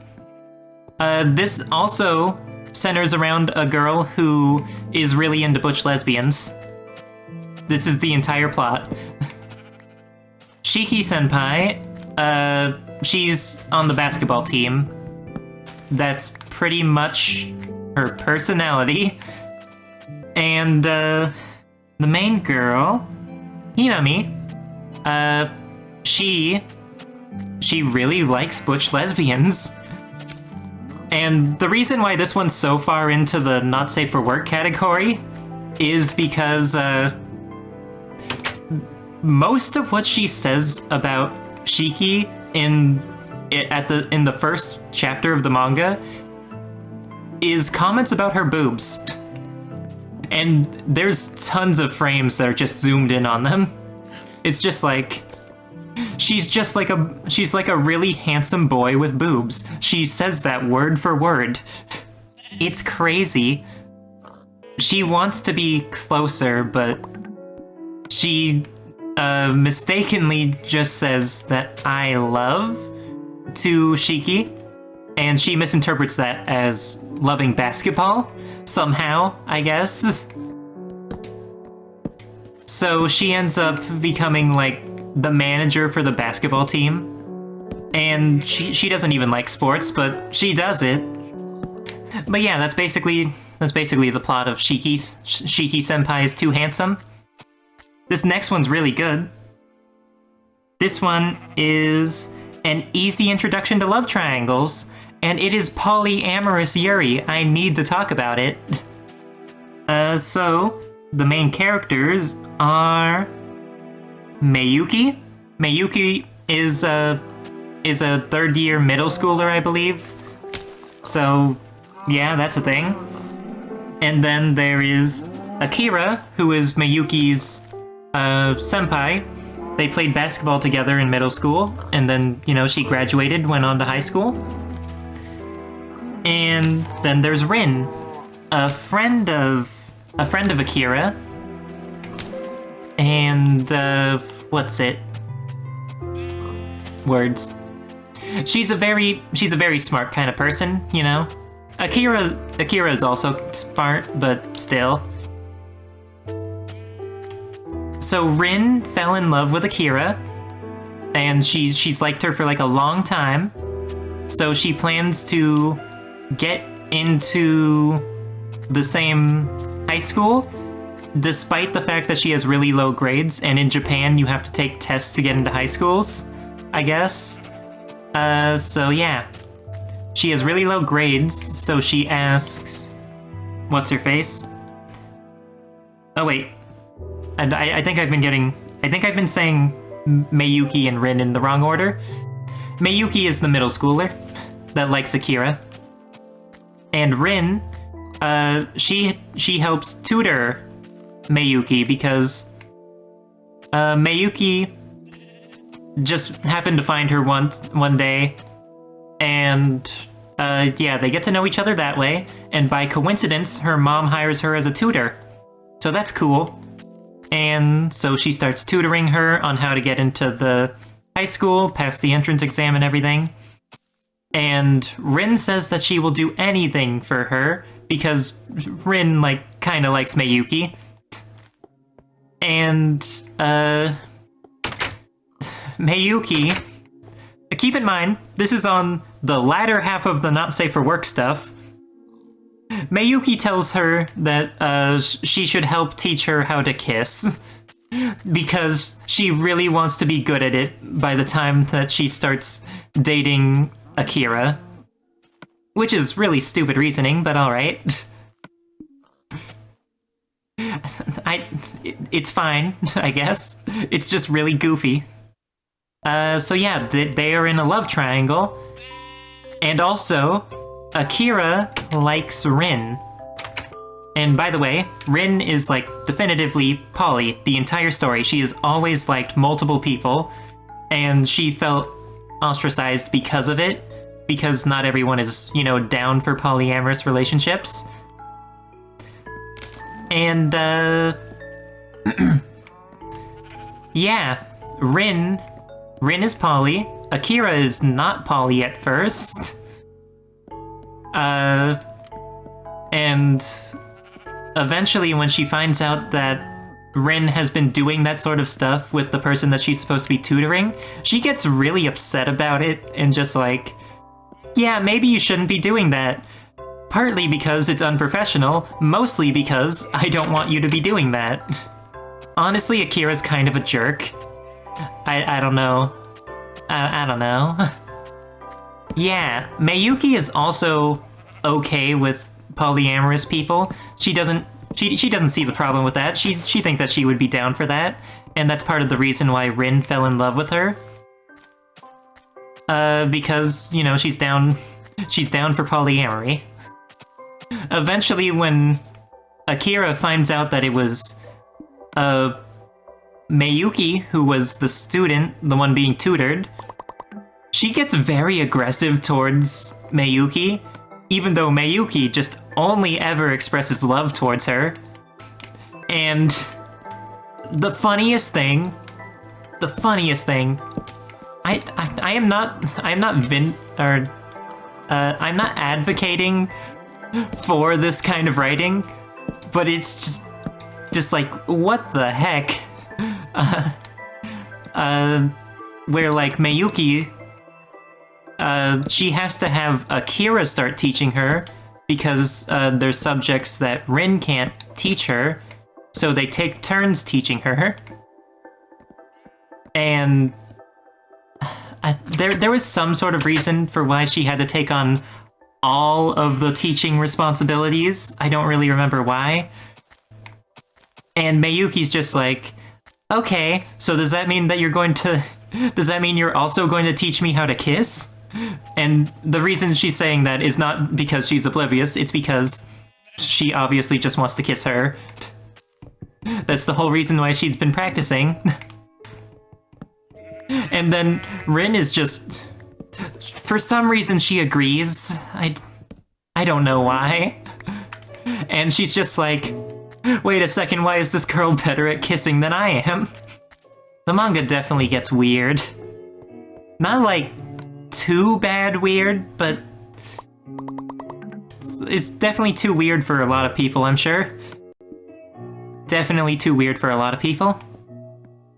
This also centers around a girl who is really into butch lesbians. This is the entire plot. Shiki-senpai, she's on the basketball team. That's pretty much her personality. And, the main girl, Hinami, she really likes butch lesbians. And the reason why this one's so far into the not safe for work category is because, most of what she says about Shiki in the first chapter of the manga is comments about her boobs. And there's tons of frames that are just zoomed in on them. It's just like, she's like a really handsome boy with boobs. She says that word for word. It's crazy. She wants to be closer, but she mistakenly just says that I love to Shiki, and she misinterprets that as loving basketball, somehow, I guess. So she ends up becoming, like, the manager for the basketball team, and she doesn't even like sports, but she does it. But yeah, that's basically the plot of Shiki-senpai is too handsome. This next one's really good. This one is an easy introduction to love triangles, and it is polyamorous Yuri. I need to talk about it. So, the main characters are Mayuki. Mayuki is a third-year middle schooler, I believe. So, yeah, that's a thing. And then there is Akira, who is Mayuki's senpai. They played basketball together in middle school, and then, you know, she graduated, went on to high school. And then there's Rin, a friend of Akira. And what's it? Words. She's a very smart kind of person, you know. Akira is also smart, but still. So Rin fell in love with Akira, and she's liked her for like a long time. So she plans to get into the same high school, despite the fact that she has really low grades, and in Japan you have to take tests to get into high schools, I guess. So yeah. She has really low grades, so she asks... What's her face? Oh wait. And I think I've been saying Mayuki and Rin in the wrong order. Mayuki is the middle schooler that likes Akira. And Rin, she helps tutor Mayuki because Mayuki just happened to find her one day, and yeah, they get to know each other that way, and by coincidence, her mom hires her as a tutor. So that's cool. And so she starts tutoring her on how to get into the high school, pass the entrance exam and everything. And Rin says that she will do anything for her because Rin, like, kind of likes Mayuki. And, Mayuki, keep in mind, this is on the latter half of the not safe for work stuff. Mayuki tells her that she should help teach her how to kiss. because she really wants to be good at it by the time that she starts dating Akira. Which is really stupid reasoning, but alright. It's fine, I guess. It's just really goofy. So yeah, they are in a love triangle. And also, Akira likes Rin. And by the way, Rin is like definitively poly the entire story. She has always liked multiple people, and she felt ostracized because of it, because not everyone is, you know, down for polyamorous relationships. And, yeah, Rin is poly. Akira is not poly at first. And eventually when she finds out that Rin has been doing that sort of stuff with the person that she's supposed to be tutoring, she gets really upset about it and just like, yeah, maybe you shouldn't be doing that. Partly because it's unprofessional, mostly because I don't want you to be doing that. Honestly, Akira's kind of a jerk. I don't know. I don't know. Yeah, Mayuki is also okay with polyamorous people. She doesn't see the problem with that. She thinks that she would be down for that, and that's part of the reason why Rin fell in love with her. Because, you know, she's down for polyamory. Eventually, when Akira finds out that it was Mayuki who was the student, the one being tutored, she gets very aggressive towards Mayuki, even though Mayuki just only ever expresses love towards her. And the funniest thing, I'm not advocating for this kind of writing, but it's just like, what the heck? Where like Mayuki, she has to have Akira start teaching her because there's subjects that Rin can't teach her, so they take turns teaching her. And there was some sort of reason for why she had to take on all of the teaching responsibilities. I don't really remember why. And Mayuki's just like, okay, so does that mean that you're also going to teach me how to kiss? And the reason she's saying that is not because she's oblivious, it's because she obviously just wants to kiss her. That's the whole reason why she's been practicing. And then Rin is just, for some reason she agrees. I don't know why. And she's just like, wait a second, why is this girl better at kissing than I am? The manga definitely gets weird. Not like too bad weird, but it's definitely too weird for a lot of people, I'm sure. Definitely too weird for a lot of people.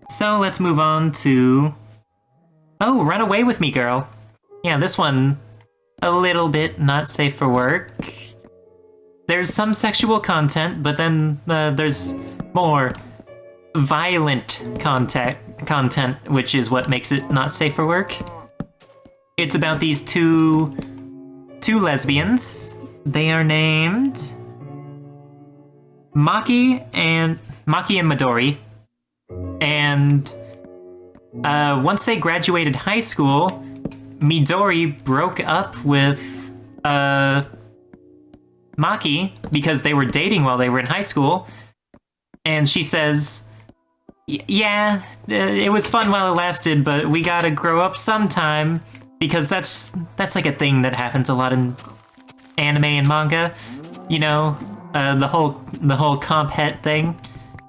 So let's move on to... Oh, Run Away With Me, Girl. Yeah, this one, a little bit not safe for work. There's some sexual content, but then there's more violent content, which is what makes it not safe for work. It's about these two lesbians. They are named Maki and Midori. And once they graduated high school, Midori broke up with Maki because they were dating while they were in high school. And she says, yeah, it was fun while it lasted, but we gotta grow up sometime, because that's like a thing that happens a lot in anime and manga. You know, the whole comp het thing.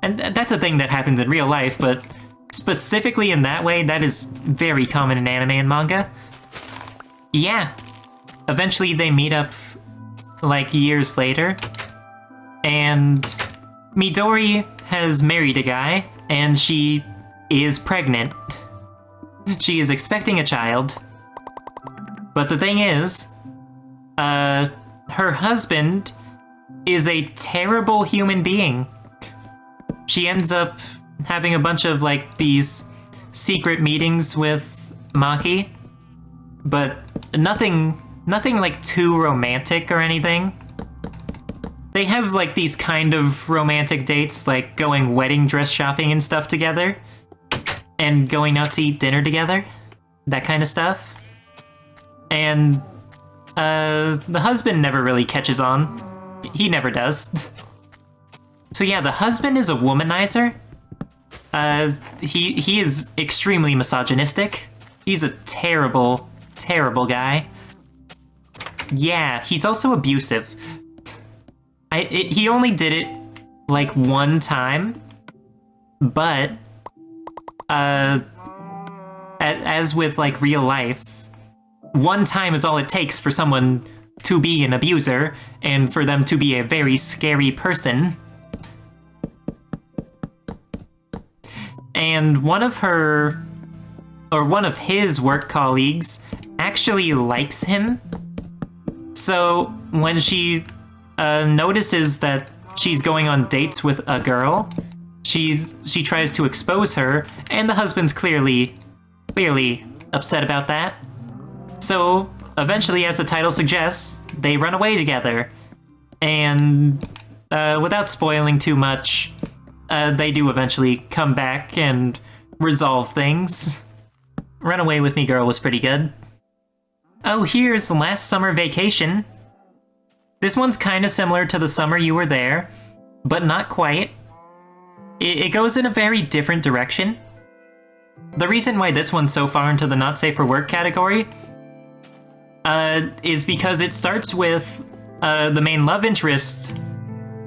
And that's a thing that happens in real life, but specifically in that way, that is very common in anime and manga. Yeah. Eventually they meet up, like, years later. And Midori has married a guy, and she is pregnant. She is expecting a child. But the thing is, her husband is a terrible human being. She ends up having a bunch of like these secret meetings with Maki, but nothing like too romantic or anything. They have like these kind of romantic dates, like going wedding dress shopping and stuff together, and going out to eat dinner together, that kind of stuff. And the husband never really catches on. He never does. So yeah, the husband is a womanizer. He is extremely misogynistic. He's a terrible, terrible guy. Yeah, he's also abusive. He only did it like one time, but as with like real life, one time is all it takes for someone to be an abuser and for them to be a very scary person. And one of his work colleagues actually likes him. So when she notices that she's going on dates with a girl, she tries to expose her, and the husband's clearly upset about that. So eventually, as the title suggests, they run away together. And without spoiling too much, they do eventually come back and resolve things. Runaway with Me Girl was pretty good. Oh, here's Last Summer Vacation. This one's kind of similar to The Summer You Were There, but not quite. It goes in a very different direction. The reason why this one's so far into the not safe for work category is because it starts with the main love interest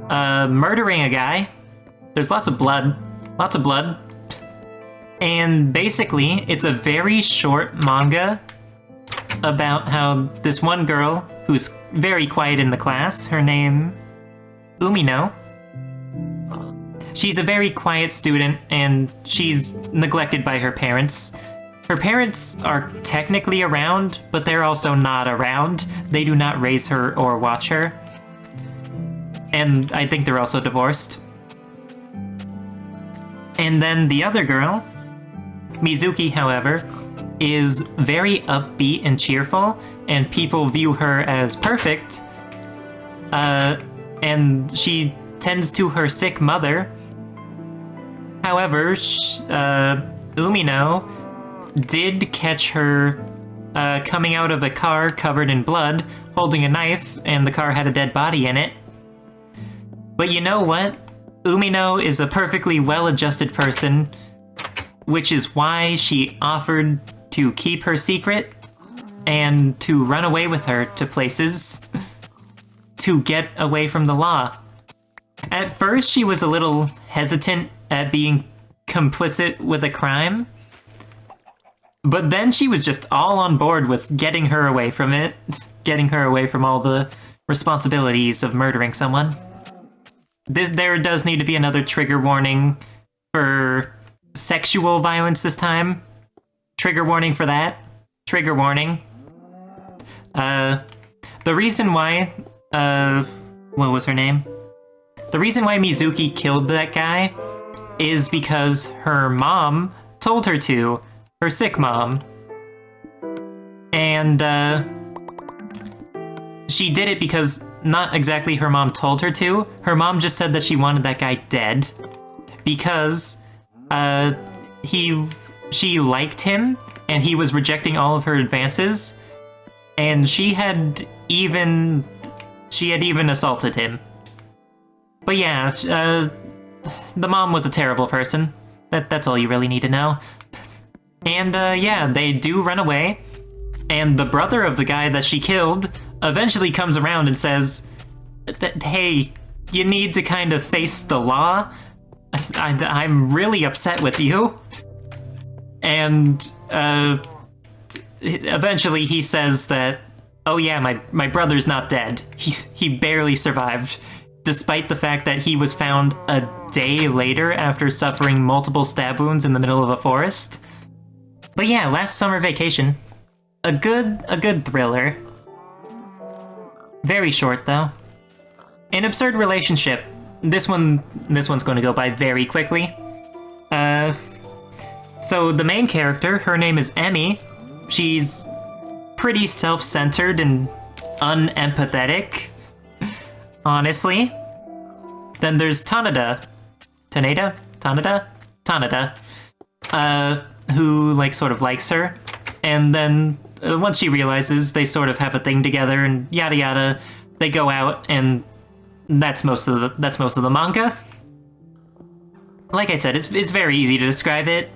murdering a guy. There's lots of blood. And basically, it's a very short manga about how this one girl, who's very quiet in the class, her name, Umino. She's a very quiet student, and she's neglected by her parents. Her parents are technically around, but they're also not around. They do not raise her or watch her. And I think they're also divorced. And then the other girl, Mizuki, however, is very upbeat and cheerful, and people view her as perfect. And she tends to her sick mother. However, Umino did catch her coming out of a car covered in blood, holding a knife, and the car had a dead body in it. But you know what? Umino is a perfectly well-adjusted person, which is why she offered to keep her secret and to run away with her to places to get away from the law. At first, she was a little hesitant at being complicit with a crime, but then she was just all on board with getting her away from it, getting her away from all the responsibilities of murdering someone. There does need to be another trigger warning for sexual violence this time. Trigger warning for that. Trigger warning. The reason why, what was her name? The reason why Mizuki killed that guy is because her mom told her to. Her sick mom. And, she did it because not exactly her mom told her to. Her mom just said that she wanted that guy dead. Because, she liked him, and he was rejecting all of her advances. And she had even assaulted him. But yeah, the mom was a terrible person. That's all you really need to know. And yeah, they do run away. And the brother of the guy that she killed eventually comes around and says, hey, you need to kind of face the law. I'm really upset with you. And eventually he says that, oh yeah, my brother's not dead. He barely survived, despite the fact that he was found a day later after suffering multiple stab wounds in the middle of a forest. But yeah, Last Summer Vacation. A good thriller. Very short though. An Absurd Relationship. This one's going to go by very quickly. So the main character, her name is Emmy. She's pretty self-centered and unempathetic, honestly. Then there's Tanada, who like sort of likes her, and then once she realizes they sort of have a thing together and yada yada, they go out, and that's most of the manga. Like I said, it's very easy to describe it.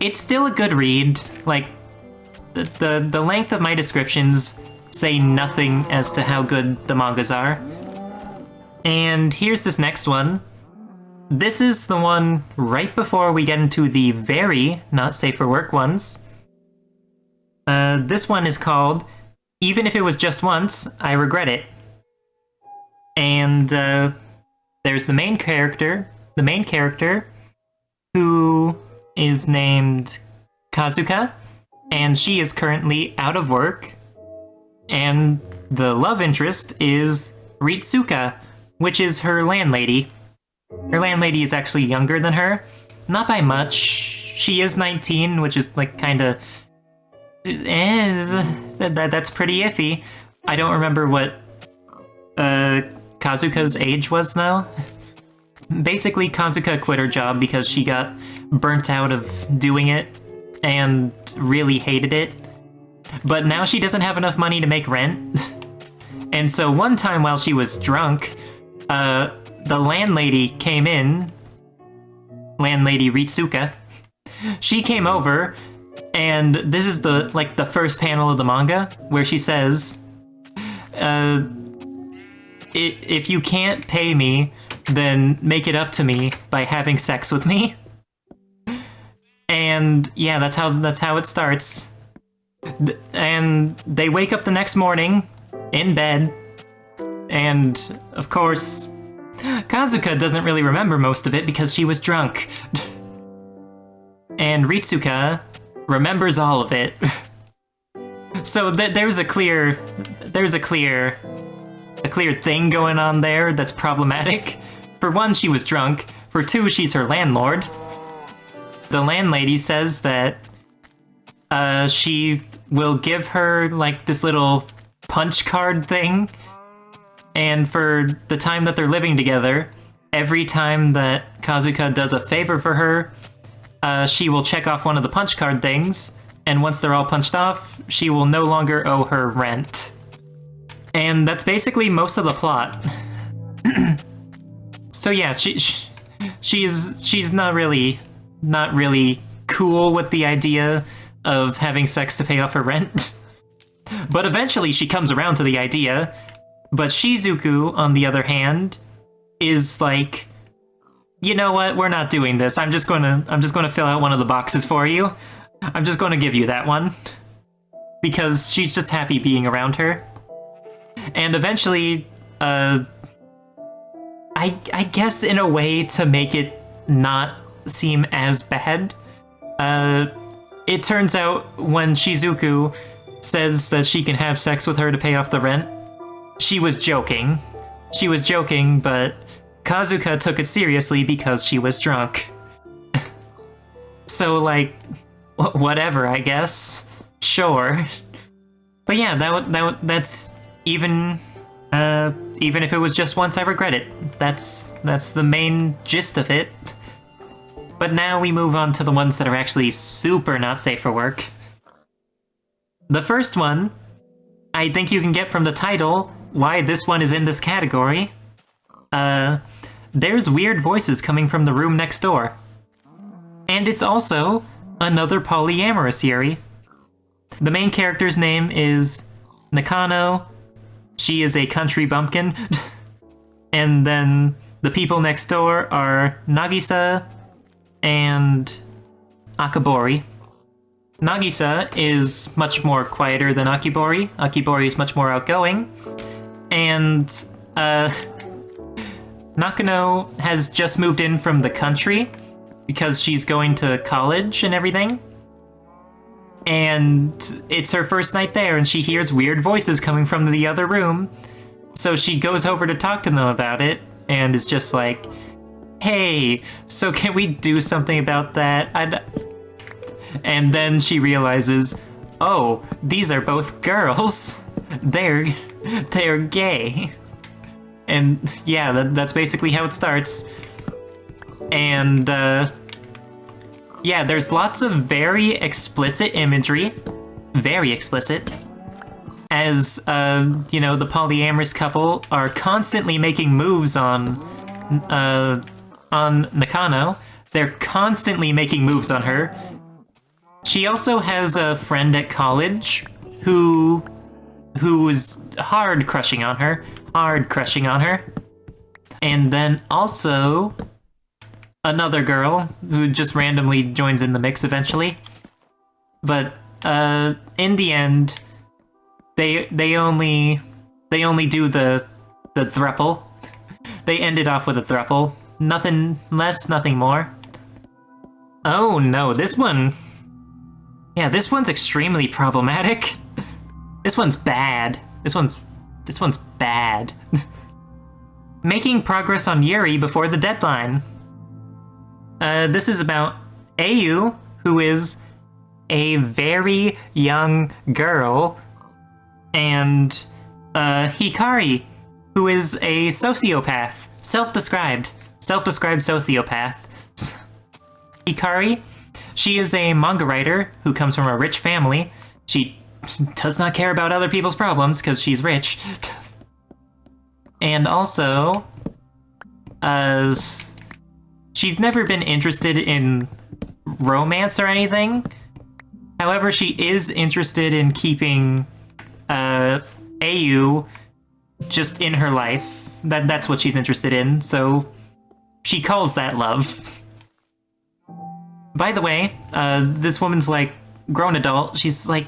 It's still a good read. Like the length of my descriptions say nothing as to how good the mangas are. And here's this next one. This is the one right before we get into the very not safe for work ones. This one is called Even If It Was Just Once, I Regret It. And there's the main character who is named Kazuka, and she is currently out of work. And the love interest is Ritsuka, which is her landlady. Her landlady is actually younger than her. Not by much. She is 19, which is like kinda... that's pretty iffy. I don't remember what Kazuka's age was now. Basically, Kazuka quit her job because she got burnt out of doing it and really hated it. But now she doesn't have enough money to make rent. And so one time while she was drunk, the landlady came in, landlady Ritsuka. She came over, and this is the first panel of the manga where she says, if you can't pay me, then make it up to me by having sex with me. And yeah, that's how it starts. And they wake up the next morning in bed, and of course, Kazuka doesn't really remember most of it because she was drunk. And Ritsuka remembers all of it. So there's a clear thing going on there that's problematic. For one, she was drunk. For two, she's her landlord. The landlady says that she will give her like this little punch card thing, and for the time that they're living together, every time that Kazuka does a favor for her, she will check off one of the punch card things, and once they're all punched off, she will no longer owe her rent. And that's basically most of the plot. So yeah, she's not really cool with the idea of having sex to pay off her rent. But eventually she comes around to the idea. But Shizuku, on the other hand, is like, you know what? We're not doing this. I'm just gonna fill out one of the boxes for you. I'm just gonna give you that one. Because she's just happy being around her. And eventually, I guess in a way to make it not seem as bad, it turns out when Shizuku says that she can have sex with her to pay off the rent, she was joking. She was joking, but Kazuka took it seriously because she was drunk. So, like, whatever, I guess. Sure. But yeah, that's even if it was just once, I regret it. That's the main gist of it. But now we move on to the ones that are actually super not safe for work. The first one, I think you can get from the title why this one is in this category. There's weird voices coming from the room next door. And it's also another polyamorous Yuri. The main character's name is Nakano. She is a country bumpkin. And then the people next door are Nagisa and Akabori. Nagisa is much more quieter than Akibori. Akibori is much more outgoing. And Nakano has just moved in from the country because she's going to college and everything. And it's her first night there, and she hears weird voices coming from the other room. So she goes over to talk to them about it, and is just like, hey, so can we do something about that? And then she realizes, oh, these are both girls. They're gay. And yeah, that's basically how it starts. And yeah, there's lots of very explicit imagery. Very explicit. As, you know, the polyamorous couple are constantly making moves on Nakano. They're constantly making moves on her. She also has a friend at college who is hard crushing on her. And then also another girl who just randomly joins in the mix eventually. But in the end, they only do the throuple. They ended off with a throuple. Nothing less, nothing more. Oh no, this one... Yeah, this one's extremely problematic. This one's bad. This one's bad. Making progress on Yuri before the deadline. This is about Ayu, who is a very young girl, and Hikari, who is a sociopath. Self-described sociopath. Hikari, she is a manga writer who comes from a rich family. She does not care about other people's problems because she's rich. And also, she's never been interested in romance or anything. However, she is interested in keeping Ayu just in her life. That's what she's interested in, so she calls that love. By the way, this woman's like grown adult. She's like,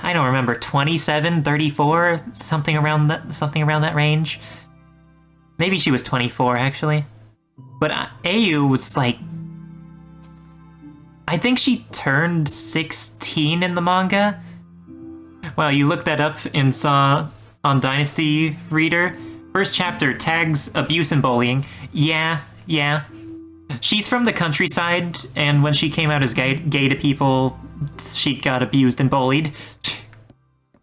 I don't remember, 27, 34, something around that range. Maybe she was 24 actually. But Ayu was like, I think she turned 16 in the manga. Well, you looked that up and saw on Dynasty Reader. First chapter tags abuse and bullying. Yeah. She's from the countryside, and when she came out as gay to people, she got abused and bullied.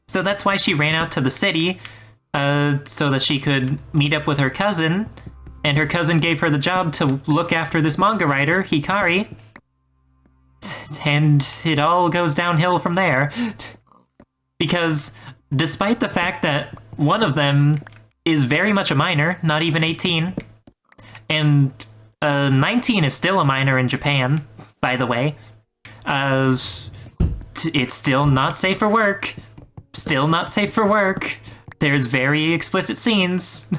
So that's why she ran out to the city, so that she could meet up with her cousin, and her cousin gave her the job to look after this manga writer, Hikari. And it all goes downhill from there. Because despite the fact that one of them is very much a minor, not even 18, and 19 is still a minor in Japan, by the way, it's still not safe for work. Still not safe for work. There's very explicit scenes.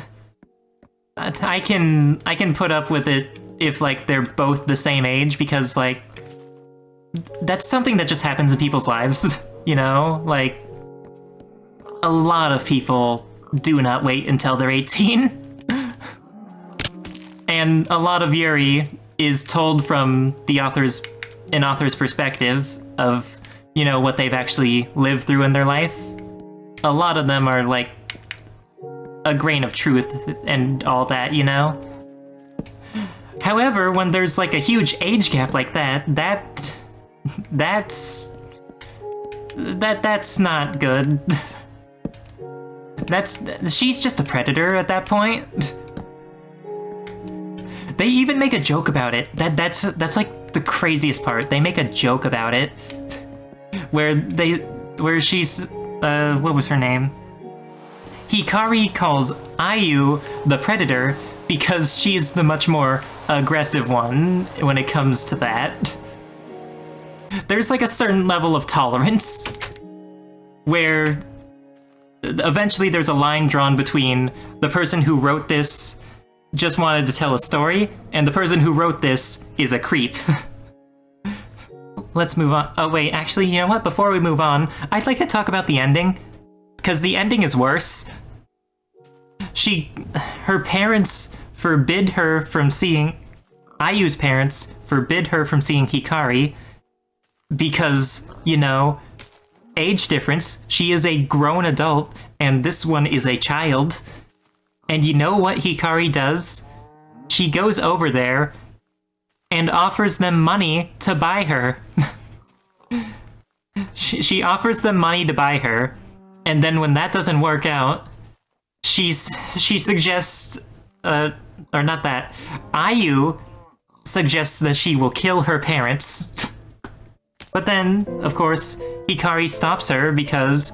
I can put up with it if, like, they're both the same age, because, like, that's something that just happens in people's lives, you know? Like, a lot of people do not wait until they're 18. And a lot of Yuri is told from an author's perspective of, you know, what they've actually lived through in their life. A lot of them are, like, a grain of truth and all that, you know? However, when there's, like, a huge age gap like that's not good. She's just a predator at that point. They even make a joke about it. That's like the craziest part. They make a joke about it, where she's what was her name? Hikari calls Ayu the predator because she's the much more aggressive one when it comes to that. There's like a certain level of tolerance where eventually there's a line drawn between the person who wrote this just wanted to tell a story, and the person who wrote this is a creep. Let's move on. Oh wait, actually, you know what? Before we move on, I'd like to talk about the ending, because the ending is worse. Her parents forbid her from seeing... Ayu's parents forbid her from seeing Hikari because, you know, age difference. She is a grown adult, and this one is a child. And you know what Hikari does? she goes over there and offers them money to buy her. She offers them money to buy her, and then when that doesn't work out, she suggests, or not that, Ayu suggests that she will kill her parents. But then, of course, Hikari stops her because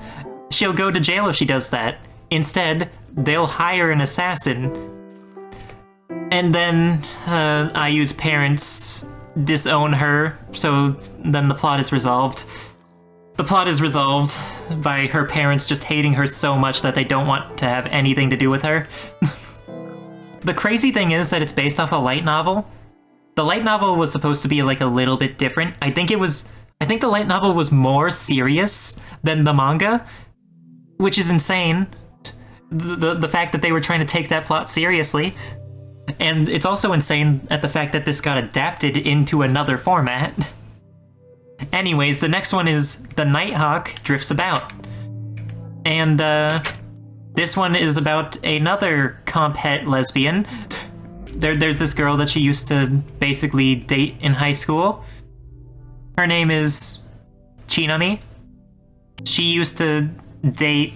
she'll go to jail if she does that. Instead, they'll hire an assassin. And then Ayu's parents disown her, so then the plot is resolved. The plot is resolved by her parents just hating her so much that they don't want to have anything to do with her. The crazy thing is that it's based off a light novel. The light novel was supposed to be like a little bit different. I think the light novel was more serious than the manga, which is insane. The fact that they were trying to take that plot seriously. And it's also insane at the fact that this got adapted into another format. Anyways, the next one is The Nighthawk Drifts About. And this one is about another comp-het lesbian. There's this girl that she used to basically date in high school. Her name is Chinami. She used to date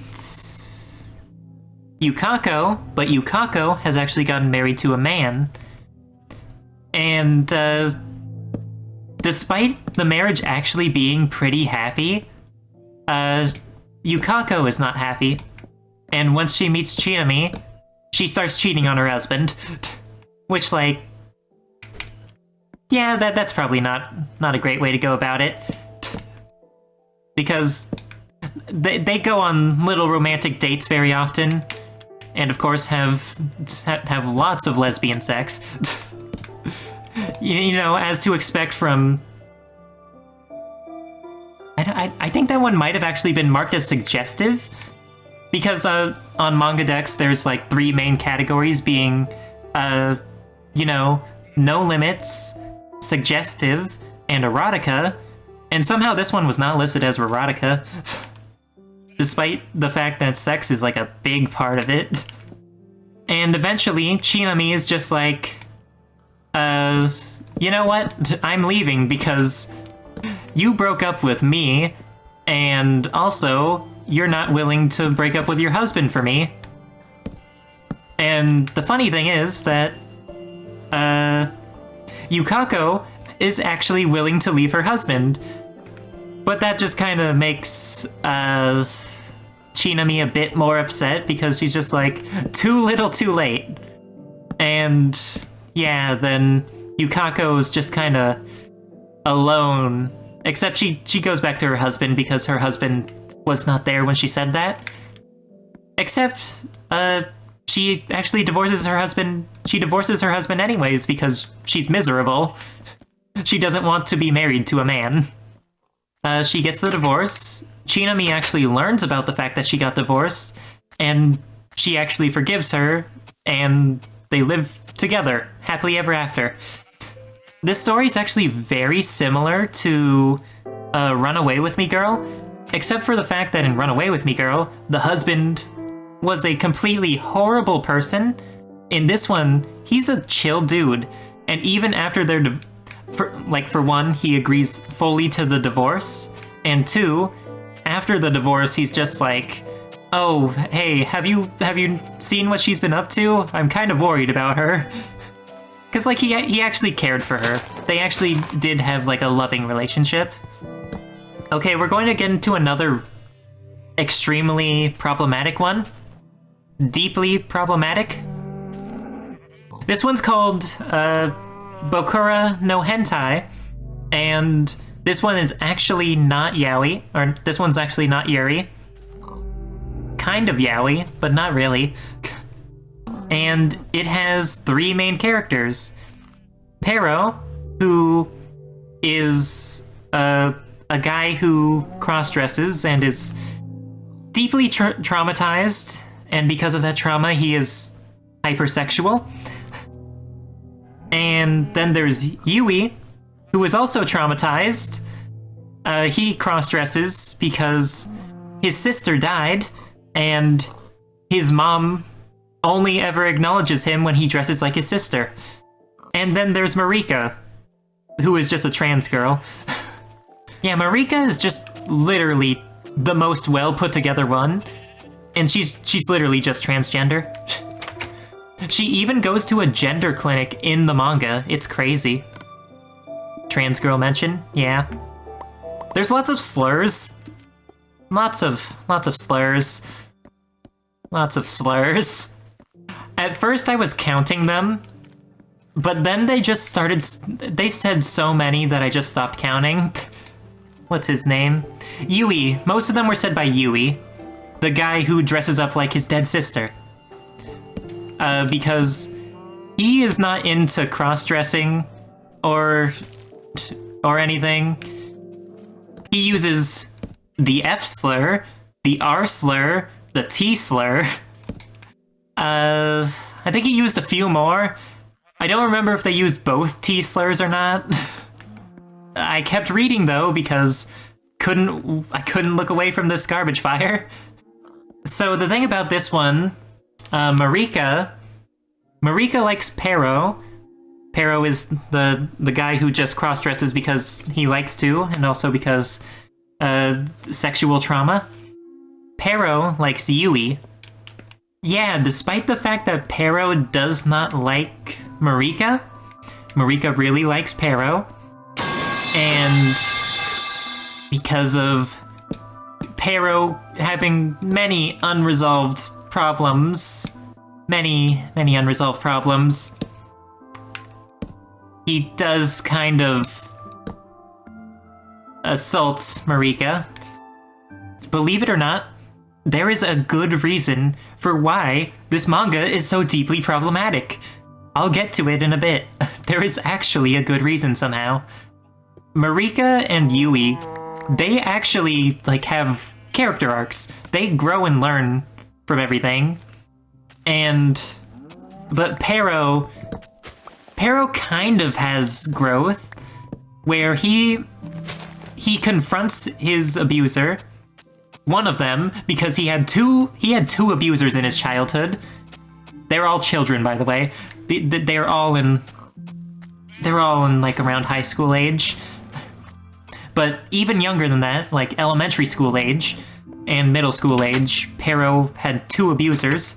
Yukako, but Yukako has actually gotten married to a man. And despite the marriage actually being pretty happy, Yukako is not happy. And once she meets Chinami, she starts cheating on her husband. Which, like, yeah, that's probably not a great way to go about it. Because they go on little romantic dates very often, and of course have lots of lesbian sex. You know, as to expect from... I think that one might have actually been marked as suggestive, because on Manga Dex there's like 3 main categories being, you know, no limits, suggestive, and erotica, and somehow this one was not listed as erotica, despite the fact that sex is like a big part of it. And eventually, Chinami is just like, you know what? I'm leaving because you broke up with me, and also, you're not willing to break up with your husband for me. And the funny thing is that, Yukako is actually willing to leave her husband. But that just kind of makes, Chinami a bit more upset because she's just like, too little too late. And, yeah, then Yukako is just kind of alone. Except she goes back to her husband because her husband was not there when she said that. Except, she actually divorces her husband. She divorces her husband anyways because she's miserable. She doesn't want to be married to a man. She gets the divorce. Chinami actually learns about the fact that she got divorced, and she actually forgives her, and they live together, happily ever after. This story is actually very similar to Run Away With Me Girl, except for the fact that in Run Away With Me Girl, the husband was a completely horrible person. In this one, he's a chill dude, and even after their for one, he agrees fully to the divorce, and 2, after the divorce, he's just like, oh, hey, have you seen what she's been up to? I'm kind of worried about her. Because, like, he actually cared for her. They actually did have, like, a loving relationship. Okay, we're going to get into another extremely problematic one. Deeply problematic. This one's called, Bokura no Hentai, and this one is actually not yaoi, or this one's actually not yuri. Kind of yaoi, but not really. And it has 3 main characters. Pero, who is a guy who cross-dresses and is deeply traumatized, and because of that trauma, he is hypersexual. And then there's Yui, who is also traumatized. He cross-dresses because his sister died, and his mom only ever acknowledges him when he dresses like his sister. And then there's Marika, who is just a trans girl. Yeah, Marika is just literally the most well put together one, and she's literally just transgender. She even goes to a gender clinic in the manga. It's crazy. Trans girl mention, yeah. There's lots of slurs. Lots of slurs. Lots of slurs. At first I was counting them, but then they said so many that I just stopped counting. What's his name? Yui. Most of them were said by Yui, the guy who dresses up like his dead sister. Because he is not into cross-dressing or anything. He uses the F slur, the R slur, the T slur. I think he used a few more. I don't remember if they used both T slurs or not. I kept reading though because I couldn't look away from this garbage fire. So the thing about this one, Marika likes Pero. Pero is the guy who just cross-dresses because he likes to, and also because sexual trauma. Pero likes Yui. Yeah, despite the fact that Pero does not like Marika, Marika really likes Pero. And because of Pero having many unresolved problems, many unresolved problems, he does kind of assault Marika. Believe it or not, there is a good reason for why this manga is so deeply problematic. I'll get to it in a bit. There is actually a good reason somehow. Marika and Yui, they actually have character arcs. They grow and learn from everything. But Pero kind of has growth where he confronts his abuser, one of them, because he had two abusers in his childhood. They're all children, by the way. They're all in around high school age. But even younger than that, like elementary school age and middle school age, Pero had two abusers.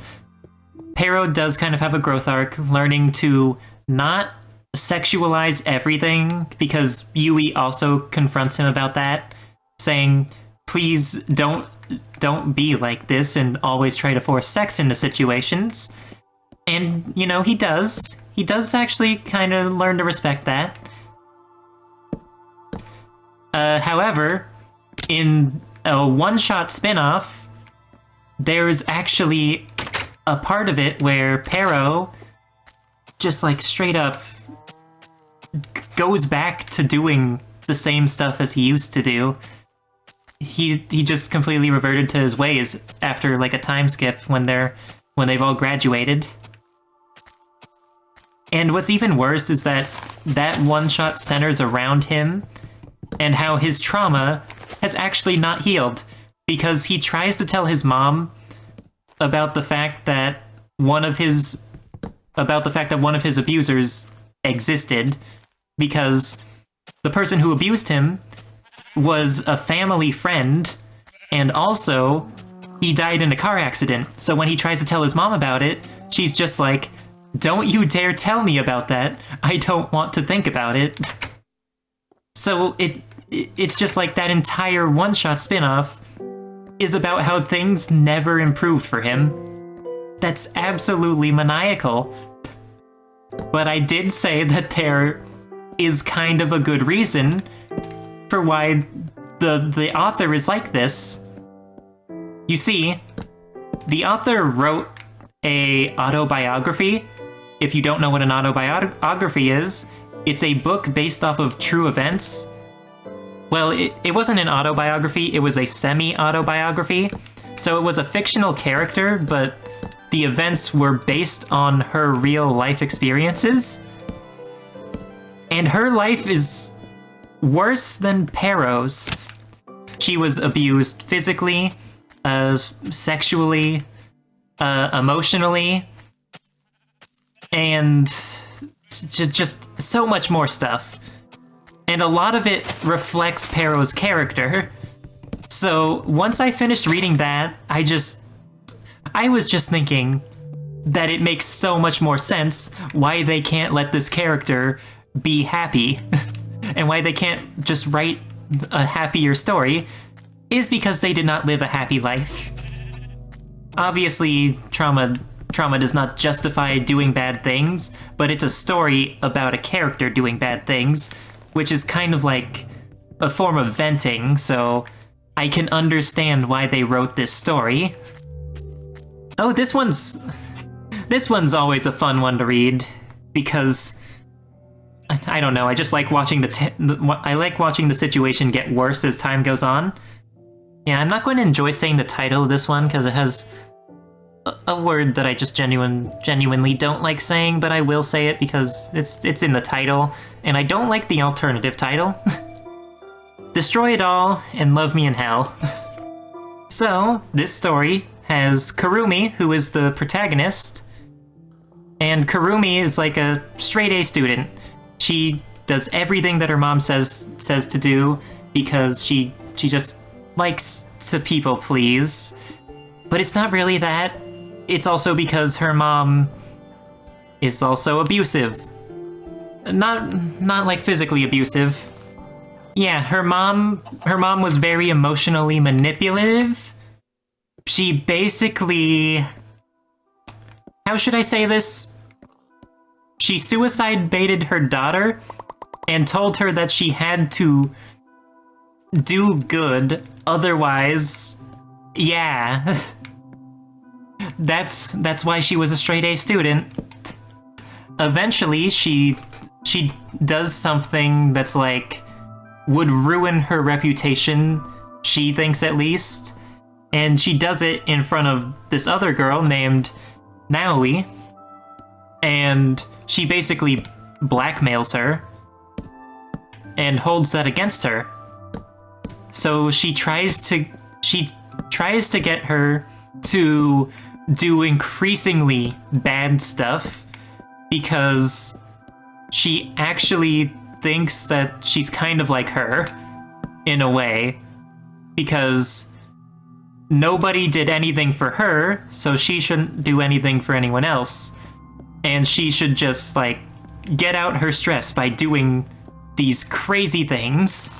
Pero does kind of have a growth arc, learning to not sexualize everything, because Yui also confronts him about that, saying, please don't be like this and always try to force sex into situations. And, he does. He does actually kind of learn to respect that. However, in a one-shot spin-off, there's actually a part of it where Pero just straight up goes back to doing the same stuff as he used to do. He just completely reverted to his ways after a time skip when they've all graduated. And what's even worse is that one shot centers around him and how his trauma has actually not healed, because he tries to tell his mom about the fact that one of his abusers existed, because the person who abused him was a family friend, and also he died in a car accident. So when he tries to tell his mom about it, she's just like, don't you dare tell me about that. I don't want to think about it. So it's just that entire one-shot spin-off is about how things never improved for him. That's absolutely maniacal. But I did say that there is kind of a good reason for why the author is like this. You see, the author wrote a autobiography. If you don't know what an autobiography is, it's a book based off of true events. Well, it wasn't an autobiography, it was a semi-autobiography. So it was a fictional character, but the events were based on her real life experiences. And her life is worse than Pero's. She was abused physically, sexually, emotionally, and just so much more stuff. And a lot of it reflects Pero's character. So once I finished reading that, I was just thinking that it makes so much more sense why they can't let this character be happy and why they can't just write a happier story is because they did not live a happy life. Obviously, trauma does not justify doing bad things, but it's a story about a character doing bad things, which is kind of like a form of venting, so I can understand why they wrote this story. Oh, this one's always a fun one to read, because I don't know, I just like watching I like watching the situation get worse as time goes on. Yeah, I'm not going to enjoy saying the title of this one because it has a word that I just genuinely don't like saying, but I will say it because it's in the title, and I don't like the alternative title. Destroy It All and Love Me in Hell. So, this story has Kurumi, who is the protagonist, and Kurumi is like a straight-A student. She does everything that her mom says to do because she just likes to people please. But it's not really that. It's also because her mom is also abusive. Not like physically abusive. Yeah, her mom was very emotionally manipulative. She basically... How should I say this? She suicide baited her daughter and told her that she had to do good, otherwise... Yeah. That's why she was a straight-A student. Eventually, she does something that's like would ruin her reputation, she thinks at least, and she does it in front of this other girl named Naoi, and she basically blackmails her and holds that against her. So she tries to get her to do increasingly bad stuff because she actually thinks that she's kind of like her in a way, because nobody did anything for her, so she shouldn't do anything for anyone else, and she should just like get out her stress by doing these crazy things.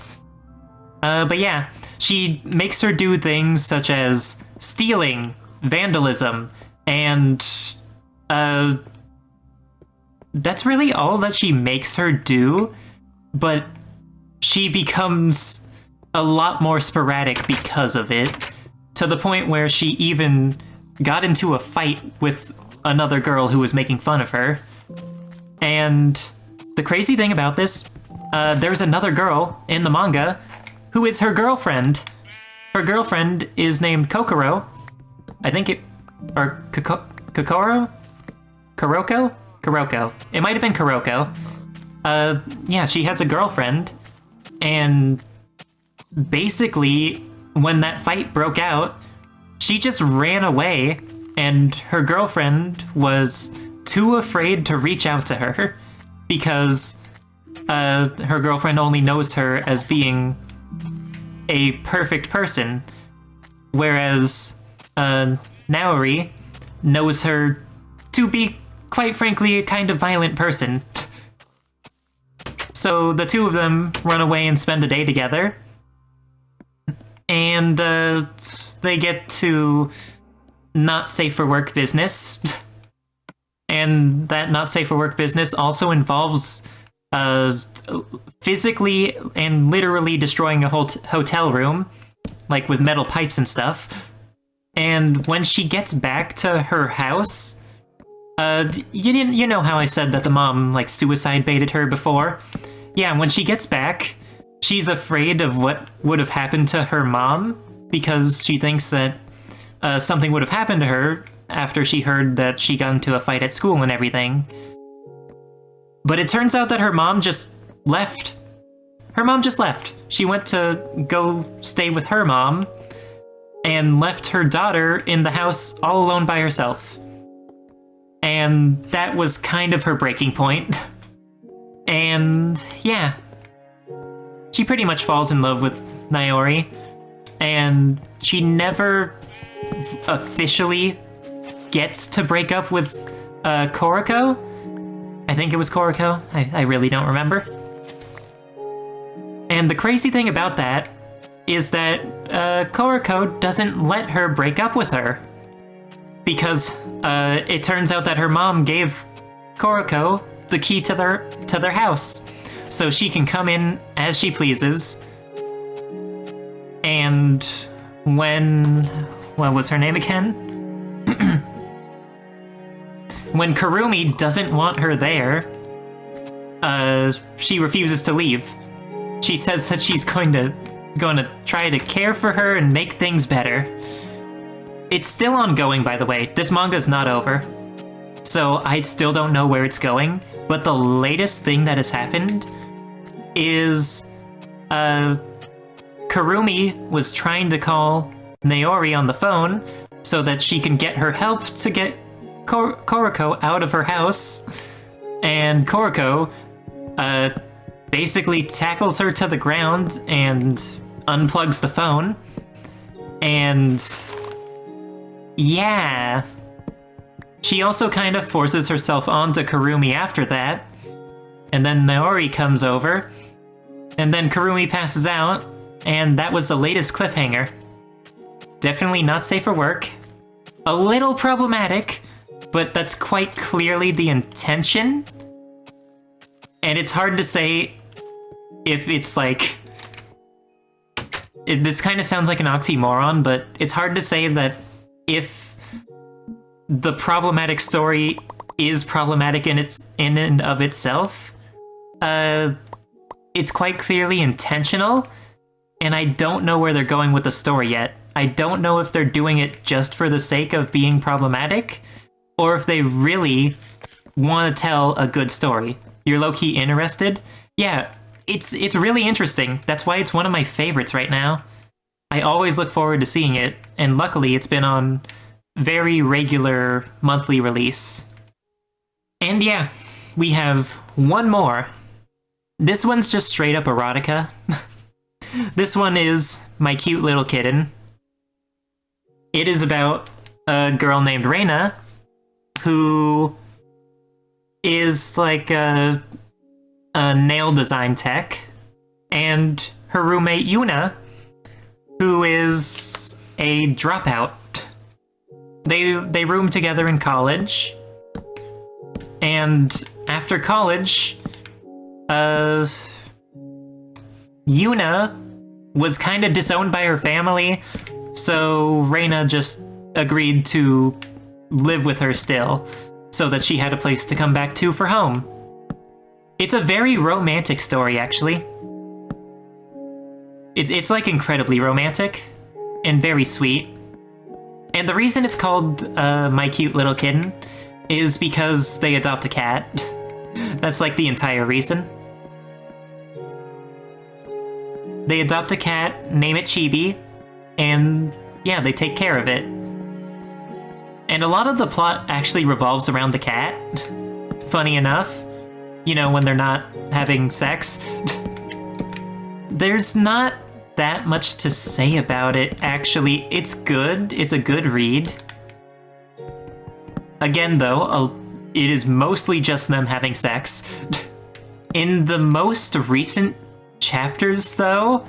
But yeah, she makes her do things such as stealing, vandalism, and that's really all that she makes her do, but she becomes a lot more sporadic because of it, to the point where she even got into a fight with another girl who was making fun of her. And the crazy thing about this, there's another girl in the manga who is her girlfriend. Her girlfriend is named Kokoro. I think it... or Kokoro? Kuroko? Kuroko. It might have been Kuroko. Yeah, she has a girlfriend, and basically, when that fight broke out, she just ran away, and her girlfriend was too afraid to reach out to her, because her girlfriend only knows her as being a perfect person, whereas Naori knows her to be, quite frankly, a kind of violent person. So the two of them run away and spend a day together, and they get to not safe for work business, and that not safe for work business also involves physically and literally destroying a whole hotel room, like with metal pipes and stuff. And when she gets back to her house, you know how I said that the mom like suicide baited her before? Yeah, when she gets back, she's afraid of what would have happened to her mom, because she thinks that something would have happened to her after she heard that she got into a fight at school and everything. But it turns out that her mom just left. Her mom just left. She went to go stay with her mom and left her daughter in the house all alone by herself. And that was kind of her breaking point. And yeah, she pretty much falls in love with Naori, and she never officially gets to break up with Koroko. I think it was Koroko. I really don't remember. And the crazy thing about that is that Koroko doesn't let her break up with her, because it turns out that her mom gave Koroko the key to their house, so she can come in as she pleases. And what was her name again? When Kurumi doesn't want her there, she refuses to leave. She says that she's going to try to care for her and make things better. It's still ongoing, by the way. This manga's not over, so I still don't know where it's going. But the latest thing that has happened is Kurumi was trying to call Naori on the phone so that she can get her help to get Koroko out of her house. And Koroko basically tackles her to the ground and unplugs the phone. And yeah, she also kind of forces herself onto Kurumi after that. And then Naori comes over, and then Kurumi passes out, and that was the latest cliffhanger. Definitely not safe for work. A little problematic, but that's quite clearly the intention. And it's hard to say if it's like... this kind of sounds like an oxymoron, but it's hard to say that if the problematic story is problematic in and of itself, it's quite clearly intentional, and I don't know where they're going with the story yet. I don't know if they're doing it just for the sake of being problematic, or if they really want to tell a good story. You're low-key interested? Yeah, it's really interesting. That's why it's one of my favorites right now. I always look forward to seeing it, and luckily it's been on very regular monthly release. And yeah, we have one more. This one's just straight up erotica. This one is My Cute Little Kitten. It is about a girl named Reina, who is like a nail design tech, and her roommate Yuna, who is a dropout. They room together in college, and after college, Yuna was kind of disowned by her family, so Reina just agreed to live with her still, so that she had a place to come back to for home. It's a very romantic story, actually. It's like incredibly romantic and very sweet. And the reason it's called My Cute Little Kitten is because they adopt a cat. That's like the entire reason. They adopt a cat, name it Chibi, and yeah, they take care of it. And a lot of the plot actually revolves around the cat. Funny enough, you know, when they're not having sex. There's not that much to say about it, actually. It's good. It's a good read. Again, though, it is mostly just them having sex. In the most recent chapters, though,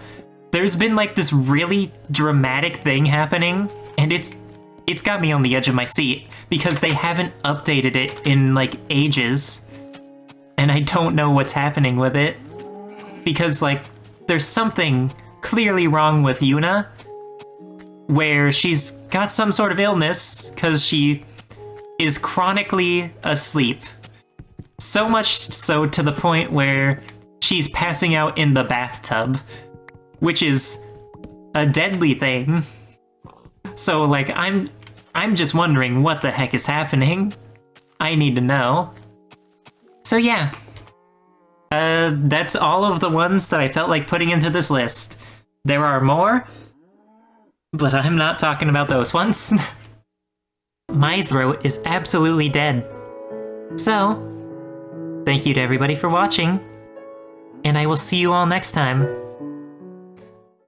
there's been like this really dramatic thing happening, and it's got me on the edge of my seat because they haven't updated it in like ages, and I don't know what's happening with it, because like there's something clearly wrong with Yuna, where she's got some sort of illness because she is chronically asleep. So much so to the point where she's passing out in the bathtub, which is a deadly thing. So like I'm just wondering what the heck is happening. I need to know. So yeah, that's all of the ones that I felt like putting into this list. There are more, but I'm not talking about those ones. My throat is absolutely dead. So, thank you to everybody for watching, and I will see you all next time.